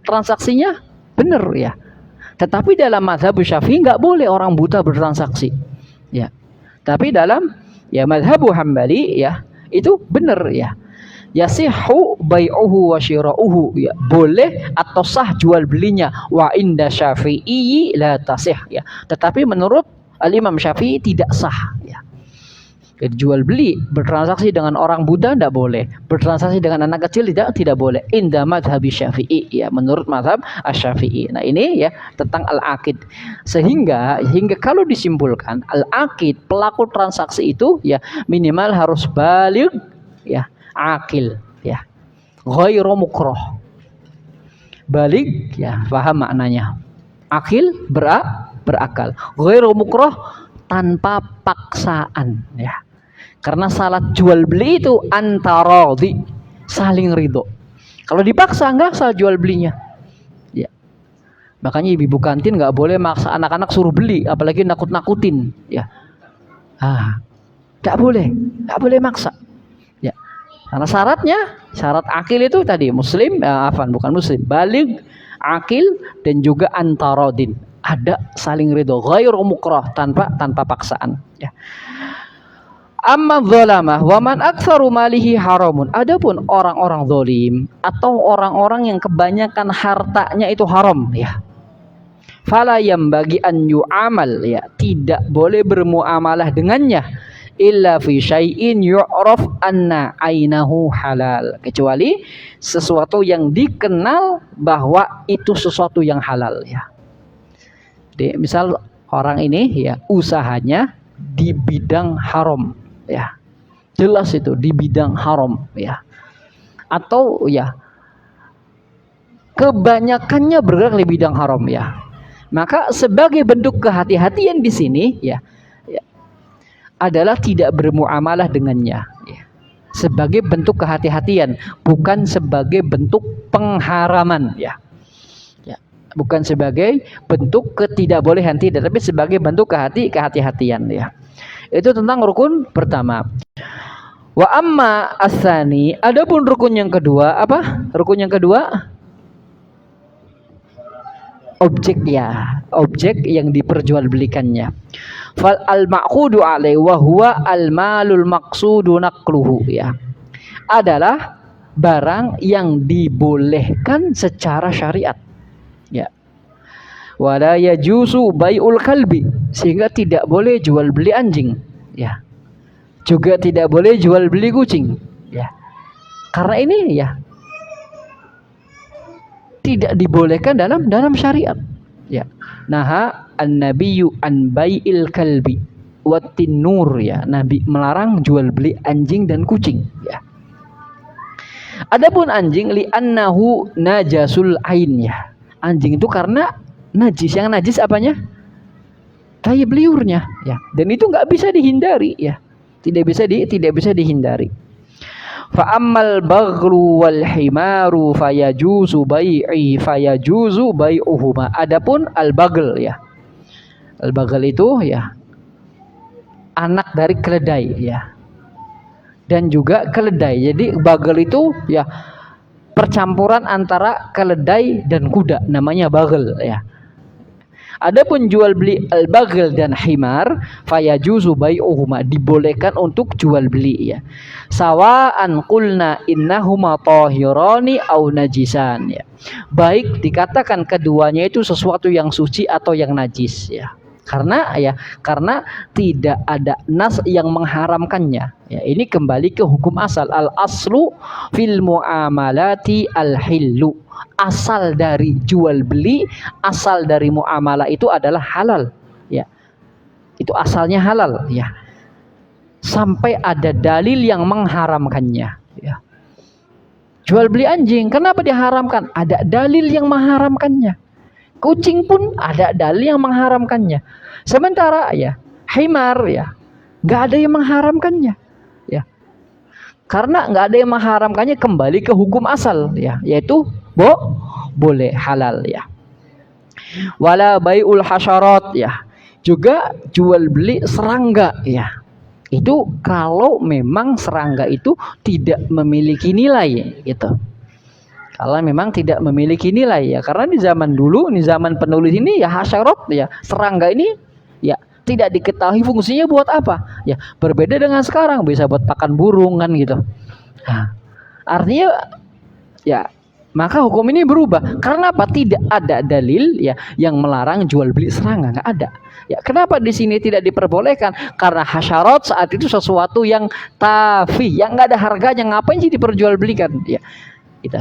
transaksinya benar ya. Tetapi dalam mazhab Syafi'i nggak boleh orang buta bertransaksi. Ya. Tapi dalam ya mazhab Hambali ya itu benar ya. Yasihhu bai'uhu wa syira'uhu ya. Boleh atau sah jual belinya wa inda Syafi'i la tasih ya. Tetapi menurut Al-Imam Syafi'i tidak sah ya. Jual beli bertransaksi dengan orang buta tidak boleh, bertransaksi dengan anak kecil tidak boleh. Inda madhab Syafi'i ya, menurut madhab Asy-Syafi'i. Nah ini ya tentang al-aqid. Sehingga kalau disimpulkan al-aqid pelaku transaksi itu ya minimal harus baligh ya, akil ya, ghairu mukrah. Baligh ya, paham maknanya. Akil berakal, ghairu mukrah tanpa paksaan ya. Karena syarat jual beli itu antaradhi, saling ridho. Kalau dipaksa enggak sah jual belinya. Ya. Makanya ibu kantin enggak boleh maksa anak-anak suruh beli, apalagi nakut-nakutin ya. Enggak boleh maksa. Ya. Karena syarat akil itu tadi muslim, bukan muslim, baligh, akil dan juga antaradin. Ada saling ridho, ghairu mukrah, tanpa paksaan ya. Amma zalamah wa man aktsaru malihi haramun. Adapun orang-orang zalim atau orang-orang yang kebanyakan hartanya itu haram ya. Fala yambagi an yu'amal ya, tidak boleh bermuamalah dengannya illa fi syai'in yu'raf anna ainahu halal, kecuali sesuatu yang dikenal bahwa itu sesuatu yang halal ya. Jadi, misal orang ini ya usahanya di bidang haram ya, jelas itu di bidang haram ya, atau ya kebanyakannya bergerak di bidang haram ya, maka sebagai bentuk kehati-hatian di sini ya adalah tidak bermuamalah dengannya ya. Sebagai bentuk kehati-hatian, bukan sebagai bentuk pengharaman ya. Bukan sebagai bentuk ketidakbolehan, tidak, tapi sebagai bentuk kehati-hatian ya. Itu tentang rukun pertama. Wa amma as-tsani, adapun rukun yang kedua apa? Rukun yang kedua objek ya, objek yang diperjualbelikannya. Fal al-ma'qudu alaihi wa huwa al-malul maqsudu naqluhu ya. Adalah barang yang dibolehkan secara syariat. Ya. Wala yajuzu bai'ul kalbi, sehingga tidak boleh jual beli anjing ya. Juga tidak boleh jual beli kucing ya. Karena ini ya tidak dibolehkan dalam syariat ya. Naha an-nabiyyu an bai'il kalbi watin nur ya. Nabi melarang jual beli anjing dan kucing ya. Adapun anjing li annahu najasul ain ya. Anjing itu karena najis. Yang najis apanya? Tai beliurnya ya. Dan itu nggak bisa dihindari ya. Tidak bisa dihindari. Fa ammal baghlu wal himaru fayajuzu bai'uhuma. Adapun al baghl ya. Al baghl itu ya anak dari keledai ya. Dan juga keledai. Jadi baghl itu ya percampuran antara keledai dan kuda, namanya baghl ya. Adapun jual beli al-baghl dan himar fayajuzu bai'uhuma, dibolehkan untuk jual beli ya. Sawa'an qulna innahuma tahirani au najisan ya. Baik dikatakan keduanya itu sesuatu yang suci atau yang najis ya. Karena tidak ada nas yang mengharamkannya. Ya, ini kembali ke hukum asal. Al aslu fil muamalati al hillu. Asal dari jual beli, asal dari muamalah itu adalah halal. Ya, itu asalnya halal. Ya, sampai ada dalil yang mengharamkannya. Ya. Jual beli anjing, kenapa diharamkan? Ada dalil yang mengharamkannya. Kucing pun ada dalil yang mengharamkannya. Sementara ya himar ya nggak ada yang mengharamkannya. Ya, karena nggak ada yang mengharamkannya, kembali ke hukum asal ya, yaitu boleh halal ya. Wala bai'ul hasyarat ya, juga jual beli serangga ya. Itu kalau memang serangga itu tidak memiliki nilai gitu. Kalau memang tidak memiliki nilai ya, karena di zaman dulu, di zaman penulis ini ya hasyarat ya, serangga ini ya tidak diketahui fungsinya buat apa. Ya, berbeda dengan sekarang bisa buat pakan burung kan gitu. Nah, artinya ya maka hukum ini berubah. Karena apa? Tidak ada dalil ya yang melarang jual beli serangga, nggak ada. Ya, kenapa di sini tidak diperbolehkan? Karena hasyarat saat itu sesuatu yang tafi, yang nggak ada harganya, ngapain sih diperjualbelikan? Ya, gitu.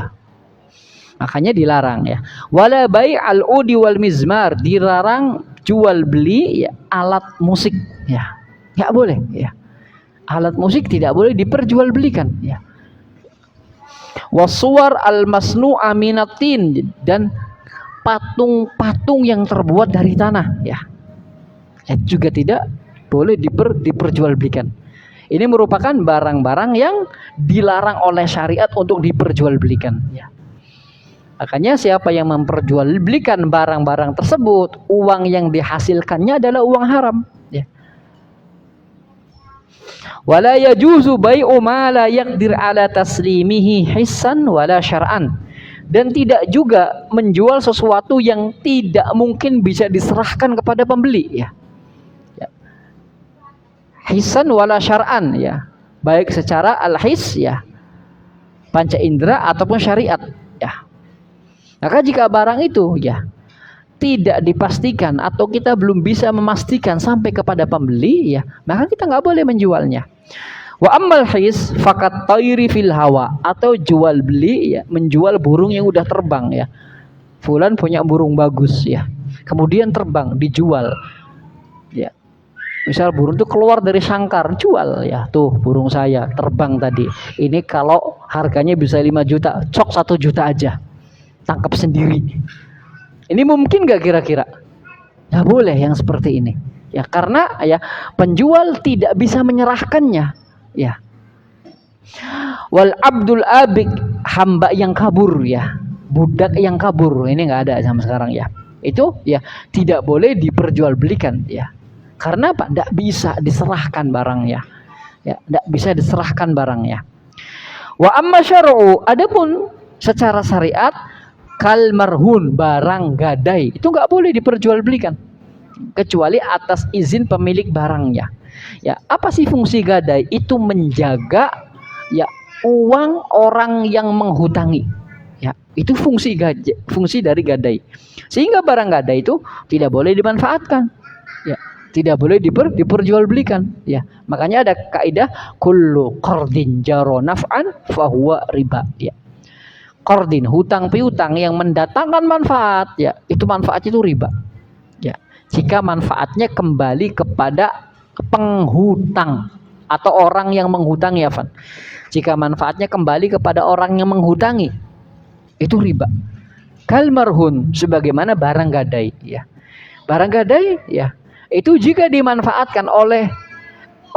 Makanya dilarang ya. Wala bai'al udi wal mizmar, dilarang jual beli ya, alat musik ya. Enggak boleh ya. Alat musik tidak boleh diperjualbelikan ya. Wasuwar al masnu'a minatin, dan patung-patung yang terbuat dari tanah ya. Juga tidak boleh diperjualbelikan. Ini merupakan barang-barang yang dilarang oleh syariat untuk diperjualbelikan ya. Makanya siapa yang memperjualbelikan barang-barang tersebut, uang yang dihasilkannya adalah uang haram. Ya. Wala yajuzu bai'u ma la yaqdir ala taslimihi hissan wala syar'an. Dan tidak juga menjual sesuatu yang tidak mungkin bisa diserahkan kepada pembeli. Ya. Ya. Hissan wala syar'an ya. Baik secara al-his ya, panca indera ataupun syariat. Ya. Maka jika barang itu ya tidak dipastikan atau kita belum bisa memastikan sampai kepada pembeli ya, maka kita nggak boleh menjualnya. Wa ammal his fakat tayri fil hawa, atau jual beli ya, menjual burung yang udah terbang ya. Fulan punya burung bagus ya, kemudian terbang dijual ya. Misal burung itu keluar dari sangkar, jual ya, tuh burung saya terbang tadi. Ini kalau harganya bisa 5 juta, cok 1 juta aja. Tangkap sendiri. Ini mungkin gak kira-kira? Gak boleh yang seperti ini. Ya karena ya penjual tidak bisa menyerahkannya. Ya. Wal abdul abik, hamba yang kabur ya, budak yang kabur, ini nggak ada sama sekarang ya. Itu ya tidak boleh diperjualbelikan ya. Karena apa? Tidak bisa diserahkan barangnya. Ya, tidak bisa diserahkan barangnya. Wa amma syar'u, adapun secara syariat, kal marhun, barang gadai, itu nggak boleh diperjualbelikan kecuali atas izin pemilik barangnya. Ya, apa sih fungsi gadai? Itu menjaga ya uang orang yang menghutangi. Ya, itu fungsi dari gadai. Sehingga barang gadai itu tidak boleh dimanfaatkan. Ya, tidak boleh diperjualbelikan. Ya, makanya ada kaidah kullu qardin jaro naf'an fahuwa riba. Ya. Qardin, hutang piutang yang mendatangkan manfaat, ya itu manfaat itu riba. Ya, jika manfaatnya kembali kepada penghutang atau orang yang menghutangi, Afan. Jika manfaatnya kembali kepada orang yang menghutangi, itu riba. Kal marhun, sebagaimana barang gadai, ya. Barang gadai, ya, itu jika dimanfaatkan oleh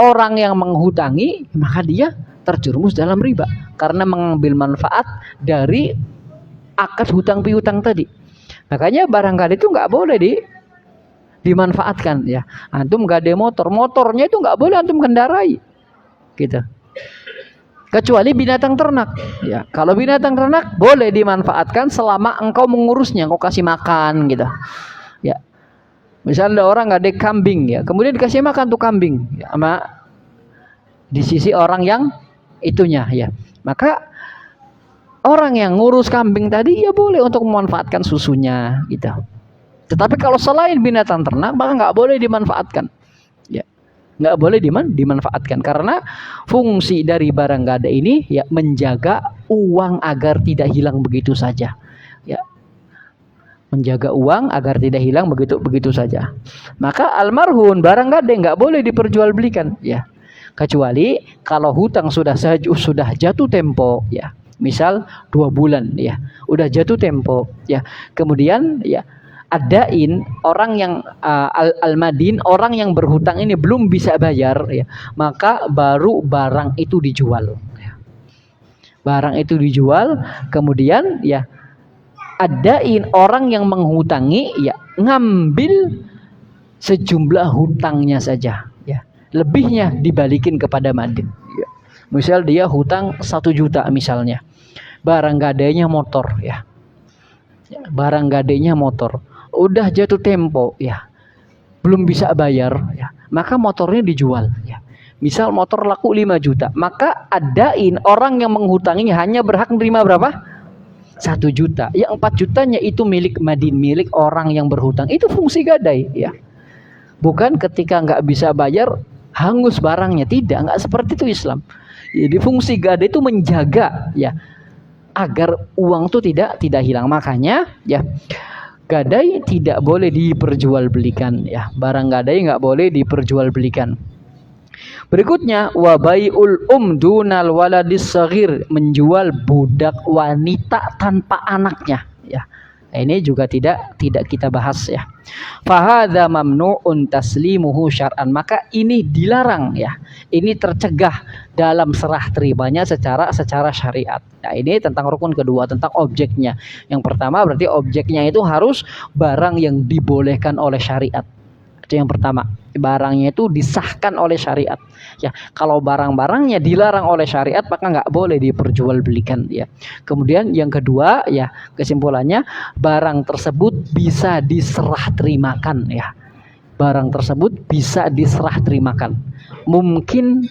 orang yang menghutangi, maka dia terjerumus dalam riba karena mengambil manfaat dari akad hutang piutang tadi. Makanya barang gadai itu nggak boleh dimanfaatkan ya. Antum gadai motornya itu nggak boleh antum kendarai, gitu. Kecuali binatang ternak. Ya, kalau binatang ternak boleh dimanfaatkan selama engkau mengurusnya, engkau kasih makan, gitu. Ya, misalnya orang gadai kambing ya, kemudian dikasih makan tuh kambing, ya, sama di sisi orang yang itunya ya, maka orang yang ngurus kambing tadi ya boleh untuk memanfaatkan susunya gitu. Tetapi kalau selain binatang ternak maka nggak boleh dimanfaatkan. Ya, nggak boleh dimanfaatkan karena fungsi dari barang gadai ini ya menjaga uang agar tidak hilang begitu saja. Ya, menjaga uang agar tidak hilang begitu saja. Maka almarhun barang gadai nggak boleh diperjualbelikan. Ya, kecuali kalau hutang sudah jatuh tempo. Ya, misal 2 bulan. Ya, udah jatuh tempo. Ya, kemudian ya adain orang yang al-madin, orang yang berhutang ini belum bisa bayar ya, maka baru barang itu dijual ya. Barang itu dijual, kemudian ya adain orang yang menghutangi ya ngambil sejumlah hutangnya saja ya, lebihnya dibalikin kepada madin ya. Misal dia hutang 1 juta misalnya, barang gadainya motor ya, barang gadainya motor udah jatuh tempo ya, belum bisa bayar ya, maka motornya dijual ya. Misal motor laku 5 juta, maka adain orang yang menghutanginya hanya berhak menerima berapa? 1 juta. Yang 4 jutanya itu milik madin, milik orang yang berhutang. Itu fungsi gadai ya. Bukan ketika nggak bisa bayar hangus barangnya, tidak, nggak seperti itu Islam. Jadi fungsi gadai itu menjaga ya agar uang itu tidak hilang. Makanya ya gadai tidak boleh diperjualbelikan ya, barang gadai nggak boleh diperjualbelikan. Berikutnya wabaiul dunal waladis saghir, menjual budak wanita tanpa anaknya ya. Nah, ini juga tidak kita bahas ya. Fahadza mamnu'un taslimuhu syar'an, maka ini dilarang ya. Ini tercegah dalam serah terimanya secara syariat. Nah, ini tentang rukun kedua, tentang objeknya. Yang pertama berarti objeknya itu harus barang yang dibolehkan oleh syariat. Itu yang pertama, barangnya itu disahkan oleh syariat ya. Kalau barang-barangnya dilarang oleh syariat maka nggak boleh diperjualbelikan ya. Kemudian yang kedua ya, kesimpulannya barang tersebut bisa diserah terimakan ya. Barang tersebut bisa diserah terimakan, mungkin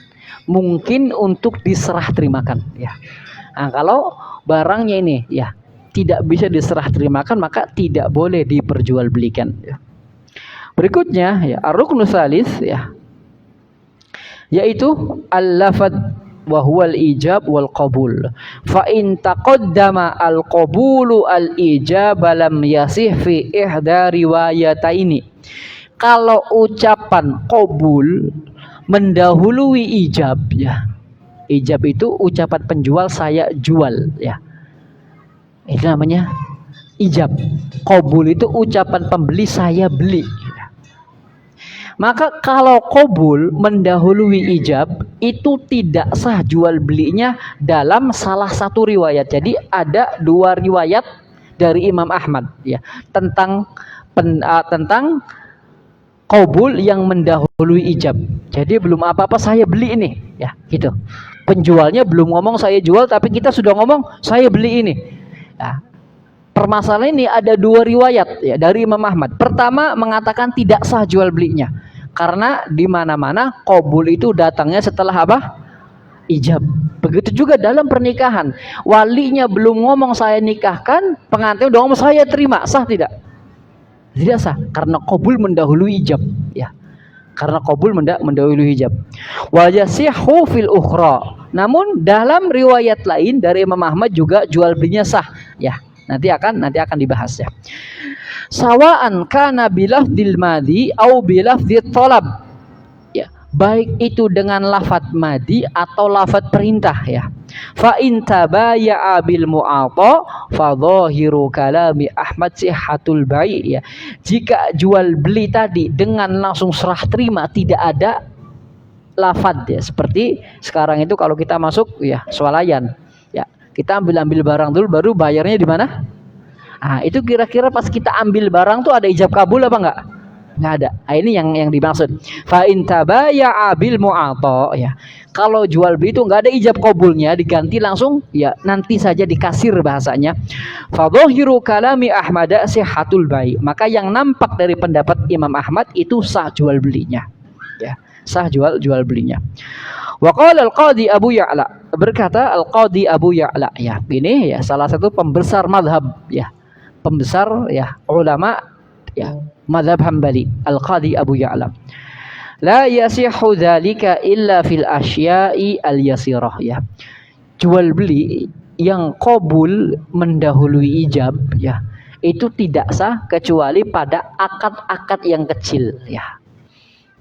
untuk diserah terimakan ya. Nah, kalau barangnya ini ya tidak bisa diserah terimakan maka tidak boleh diperjualbelikan ya. Berikutnya ya ar-ruknu tsalits ya, yaitu al-lafadz wa huwa al-ijab wal qabul. Fa in taqaddama al-qabulu al-ijab lam yasih fi ihda riwayataini. Kalau ucapan qabul mendahului ijab ya. Ijab itu ucapan penjual, saya jual ya. Itu namanya ijab. Qabul itu ucapan pembeli, saya beli. Maka kalau qabul mendahului ijab itu tidak sah jual belinya dalam salah satu riwayat. Jadi ada 2 riwayat dari Imam Ahmad ya tentang qabul yang mendahului ijab. Jadi belum apa-apa saya beli ini ya gitu. Penjualnya belum ngomong saya jual, tapi kita sudah ngomong saya beli ini. Nah, permasalahan ini ada 2 riwayat ya dari Imam Ahmad. Pertama mengatakan tidak sah jual belinya karena di mana-mana qabul itu datangnya setelah apa? Ijab. Begitu juga dalam pernikahan, walinya belum ngomong saya nikahkan, pengantin udah ngomong saya terima, sah tidak? Tidak sah karena qabul mendahului ijab ya. Karena qabul mendahului ijab. Wa yasihhu fil ukhra. Namun dalam riwayat lain dari Imam Ahmad juga jual belinya sah ya. Nanti akan dibahas ya. Sawa'an kana bilafdil madi au bilafdit talab. Ya, baik itu dengan lafaz madi atau lafaz perintah ya. Fa in tabaya'a bil mu'ata fa dhahiru kalami Ahmad sihhatul bai' ya. Jika jual beli tadi dengan langsung serah terima, tidak ada lafaz ya. Seperti sekarang itu kalau kita masuk ya swalayan ya, kita ambil barang dulu baru bayarnya di mana? Ah, itu kira-kira pas kita ambil barang tuh ada ijab kabul apa enggak? Enggak ada. Nah, ini yang dimaksud. Fa in tabaya'a bil mu'ata ya. Kalau jual beli itu enggak ada ijab kabulnya, diganti langsung ya nanti saja di kasir bahasanya. Fa dhahiru kalami Ahmad sihhatul bai'. Maka yang nampak dari pendapat Imam Ahmad itu sah jual belinya. Ya, sah jual belinya. Wa qala al-Qadhi Abu Ya'la, berkata al-Qadhi Abu Ya'la ya. Ini ya salah satu pembesar mazhab ya. Pembesar ya ulama Ya, mazhab Hambali, Al-Qadhi Abu Ya'la. La yasihu dzalika illa fil asya'i al-yasirah, ya. Jual beli yang qabul mendahului ijab, ya, itu tidak sah kecuali pada akad-akad yang kecil, ya.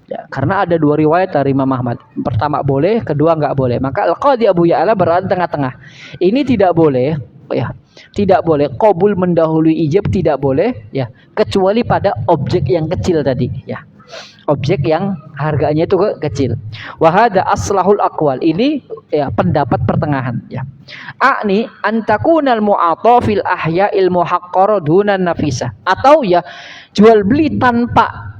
Ya, karena ada dua riwayat dari Imam Ahmad. Pertama boleh, kedua enggak boleh. Maka Al-Qadhi Abu Ya'la berada tengah-tengah. Ini tidak boleh, ya. Tidak boleh qabul mendahului ijab, tidak boleh, ya, kecuali pada objek yang kecil tadi, ya. Objek yang harganya itu kecil. Wa hadza aslahul aqwal. Ini, ya, pendapat pertengahan, ya. A'ni antakunal mu'ata fil ahya'il muhaqqara dunan nafisah. Atau, ya, jual beli tanpa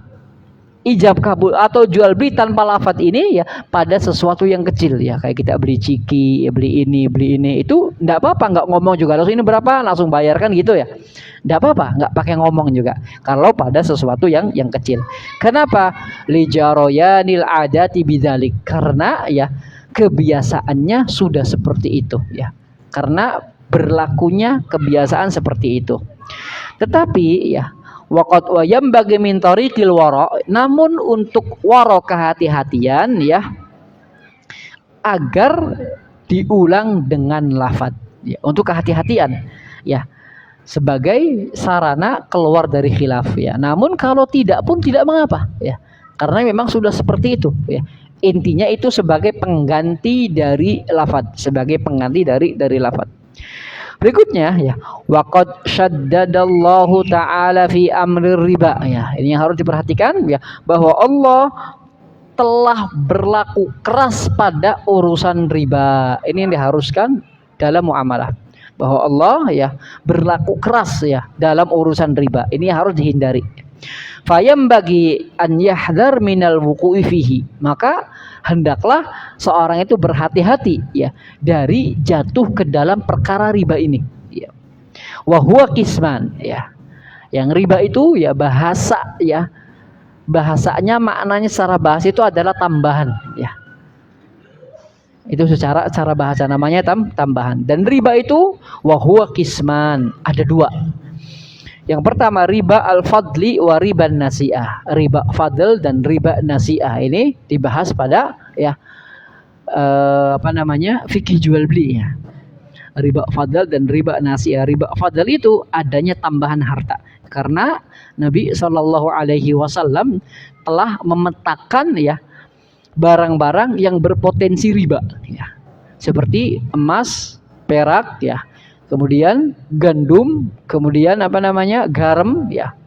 ijab kabul atau jual beli tanpa lafaz ini, ya, pada sesuatu yang kecil, ya, kayak kita beli ciki, ya, beli ini itu enggak apa-apa, enggak ngomong juga langsung ini berapa langsung bayarkan gitu, ya, enggak apa-apa, enggak pakai ngomong juga kalau pada sesuatu yang kecil. Kenapa? Li jaroyanil adati bidzalik, karena, ya, kebiasaannya sudah seperti itu, ya, karena berlakunya kebiasaan seperti itu. Tetapi, ya, waqad wa yambagi min tariqil wara, namun untuk wara kehati-hatian, ya, agar diulang dengan lafaz, ya, untuk kehati-hatian, ya, sebagai sarana keluar dari khilaf, ya. Namun kalau tidak pun tidak mengapa, ya, karena memang sudah seperti itu, ya. Intinya itu sebagai pengganti dari lafaz, sebagai pengganti dari lafaz. Berikutnya, ya, waqad syaddadallahu ta'ala fi amri riba, ya. Ini yang harus diperhatikan, ya, bahwa Allah telah berlaku keras pada urusan riba. Ini yang diharuskan dalam muamalah, bahwa Allah, ya, berlaku keras, ya, dalam urusan riba. Ini harus dihindari. Fayam bagi an yahdhar minal wuqu'i fihi, maka hendaklah seorang itu berhati-hati, ya, dari jatuh ke dalam perkara riba ini, ya. Wa huwa qisman, ya. Yang riba itu, ya, bahasa, ya, bahasanya maknanya secara bahasa itu adalah tambahan, ya. Itu secara bahasa namanya tambahan. Dan riba itu wa huwa qisman, ada dua. Yang pertama riba al-fadli wa riba nasi'ah. Riba fadl dan riba nasi'ah ini dibahas pada, ya, fikih jual beli, ya. Riba fadl dan riba nasi'ah. Riba fadl itu adanya tambahan harta. Karena Nabi Shallallahu alaihi wasallam telah memetakan, ya, barang-barang yang berpotensi riba, ya. Seperti emas, perak, ya. Kemudian gandum, kemudian garam, ya.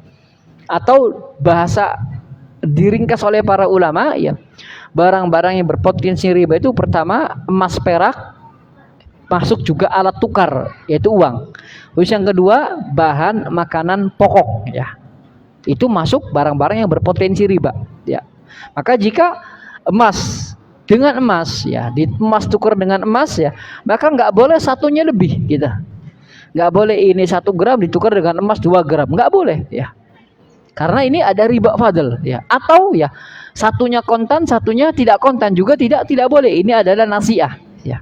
Atau bahasa diringkas oleh para ulama, ya, barang-barang yang berpotensi riba itu pertama emas, perak, masuk juga alat tukar yaitu uang. Terus yang kedua bahan makanan pokok, ya. Itu masuk barang-barang yang berpotensi riba, ya. Maka jika emas dengan emas, ya, di emas tukar dengan emas, ya, maka nggak boleh satunya lebih, gitu. Nggak boleh ini 1 gram ditukar dengan emas 2 gram, nggak boleh, ya. Karena ini ada riba fadl, ya. Atau, ya, satunya kontan, satunya tidak kontan juga tidak boleh. Ini adalah nasiah, ya.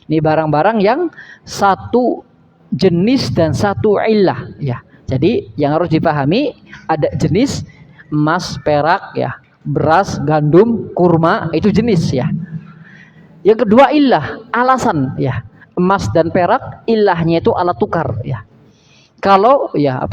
Ini barang-barang yang satu jenis dan satu illah, ya. Jadi yang harus dipahami ada jenis emas, perak, ya, beras, gandum, kurma, itu jenis, ya. Yang kedua illah, alasan, ya. Emas dan perak ilahnya itu alat tukar, ya. Kalau, ya,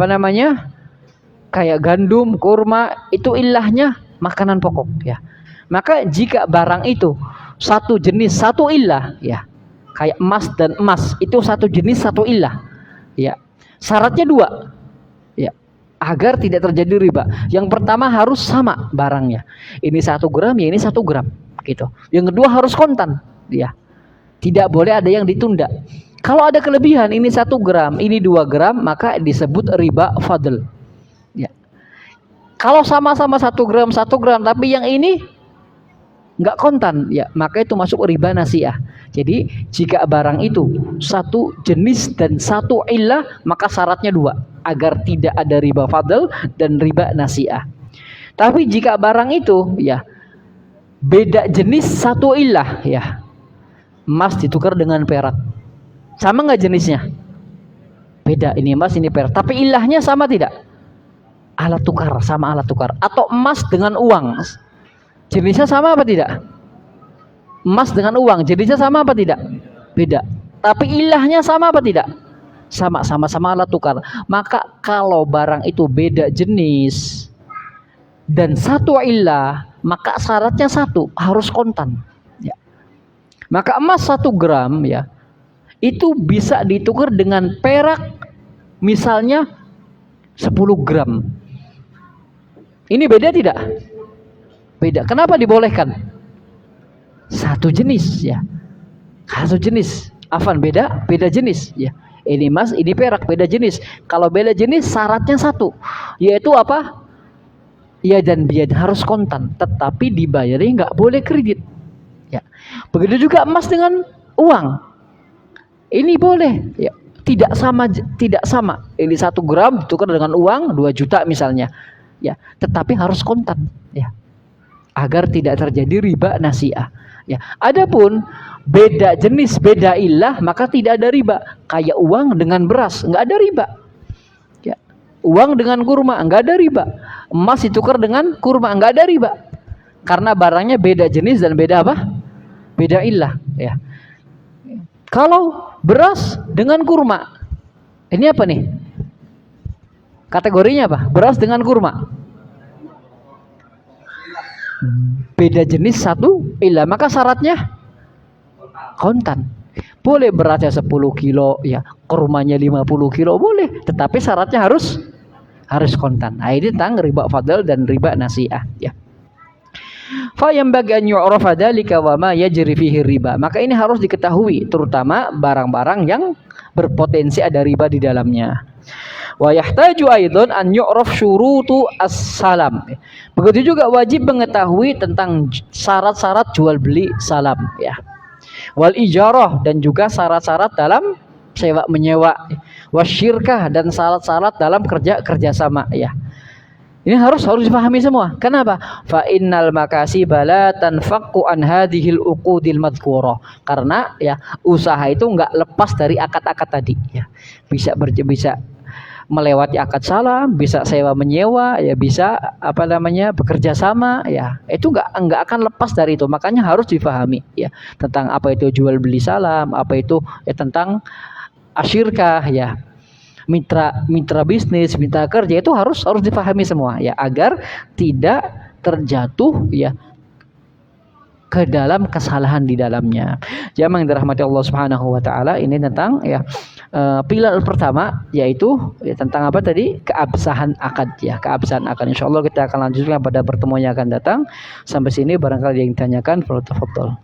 kayak gandum, kurma itu ilahnya makanan pokok, ya. Maka jika barang itu satu jenis satu ilah, ya, kayak emas dan emas itu satu jenis satu ilah, ya, syaratnya 2, ya, agar tidak terjadi riba. Yang pertama harus sama barangnya, ini 1 gram, ya, ini 1 gram, gitu. Yang kedua harus kontan, ya. Tidak boleh ada yang ditunda. Kalau ada kelebihan, ini 1 gram, ini 2 gram, maka disebut riba fadl, ya. Kalau sama-sama 1 gram, 1 gram, tapi yang ini nggak kontan, ya, maka itu masuk riba nasi'ah. Jadi jika barang itu satu jenis dan satu illah, maka syaratnya 2, agar tidak ada riba fadl dan riba nasi'ah. Tapi jika barang itu, ya, beda jenis satu illah, ya, emas ditukar dengan perak, sama nggak jenisnya? Beda, ini emas ini perak, tapi ilahnya sama tidak? alat tukar, sama alat tukar. Atau emas dengan uang, jenisnya sama apa tidak? Emas dengan uang jenisnya sama apa tidak? Beda. Tapi ilahnya sama apa tidak? Sama-sama alat tukar. Maka kalau barang itu beda jenis dan satu ilah, maka syaratnya satu, harus kontan. Ya. Maka emas 1 gram ya, itu bisa ditukar dengan perak misalnya 10 gram. Ini beda tidak? Beda. Kenapa dibolehkan? Satu jenis ya. Satu jenis. Afan beda jenis ya. Ini emas, ini perak, beda jenis. Kalau beda jenis syaratnya satu, yaitu apa? Ya dan biaya harus kontan, tetapi dibayarnya nggak boleh kredit. Ya. Begitu juga emas dengan uang. Ini boleh, ya. Tidak sama. Ini 1 gram ditukar dengan uang 2 juta misalnya. Ya, tetapi harus kontan, ya. Agar tidak terjadi riba nasi'ah. Ya. Adapun beda jenis, beda ilah, maka tidak ada riba. Kayak uang dengan beras, nggak ada riba. Ya. Uang dengan kurma, nggak ada riba. Emas ditukar dengan kurma, nggak ada riba. Karena barangnya beda jenis dan beda apa? Beda ilah. Ya. Kalau beras dengan kurma, ini apa nih? Kategorinya apa? Beras dengan kurma. Beda jenis satu ilah, maka syaratnya kontan. Boleh berasnya 10 kilo ya, kurmanya 50 kilo boleh, tetapi syaratnya harus kontan. Nah, ini tentang riba fadl dan riba nasi'ah ya. Fa yanbaghi an yu'rafa dzalika wa ma yajri fihi riba. Maka ini harus diketahui, terutama barang-barang yang berpotensi ada riba di dalamnya. Wa yahtaju aidan an yu'raf syurutu as-salam. Begitu juga wajib mengetahui tentang syarat-syarat jual beli salam ya. Wal ijarah, dan juga syarat-syarat dalam sewa menyewa. Wasyirkah, dan syarat-syarat dalam kerjasama ya. Ini harus dipahami semua. Kenapa? Fa innal makasiba la tanfaqu an hadhil uqudil madhkurah. Karena ya usaha itu enggak lepas dari akad-akad tadi ya. Bisa melewati akad salam, bisa sewa menyewa, ya bisa bekerja sama ya. Itu enggak akan lepas dari itu. Makanya harus dipahami ya tentang apa itu jual beli salam, apa itu ya tentang asyirkah ya. Mitra bisnis, mitra kerja itu harus dipahami semua ya, agar tidak terjatuh ya ke dalam kesalahan di dalamnya. Jamaah yang dirahmati Allah Subhanahu wa taala, ini tentang ya pilar pertama, yaitu ya, tentang apa tadi? Keabsahan akad ya, keabsahan akad. Insyaallah kita akan lanjutkan pada pertemuan yang akan datang. Sampai sini barangkali yang ditanyakan, tafadhol.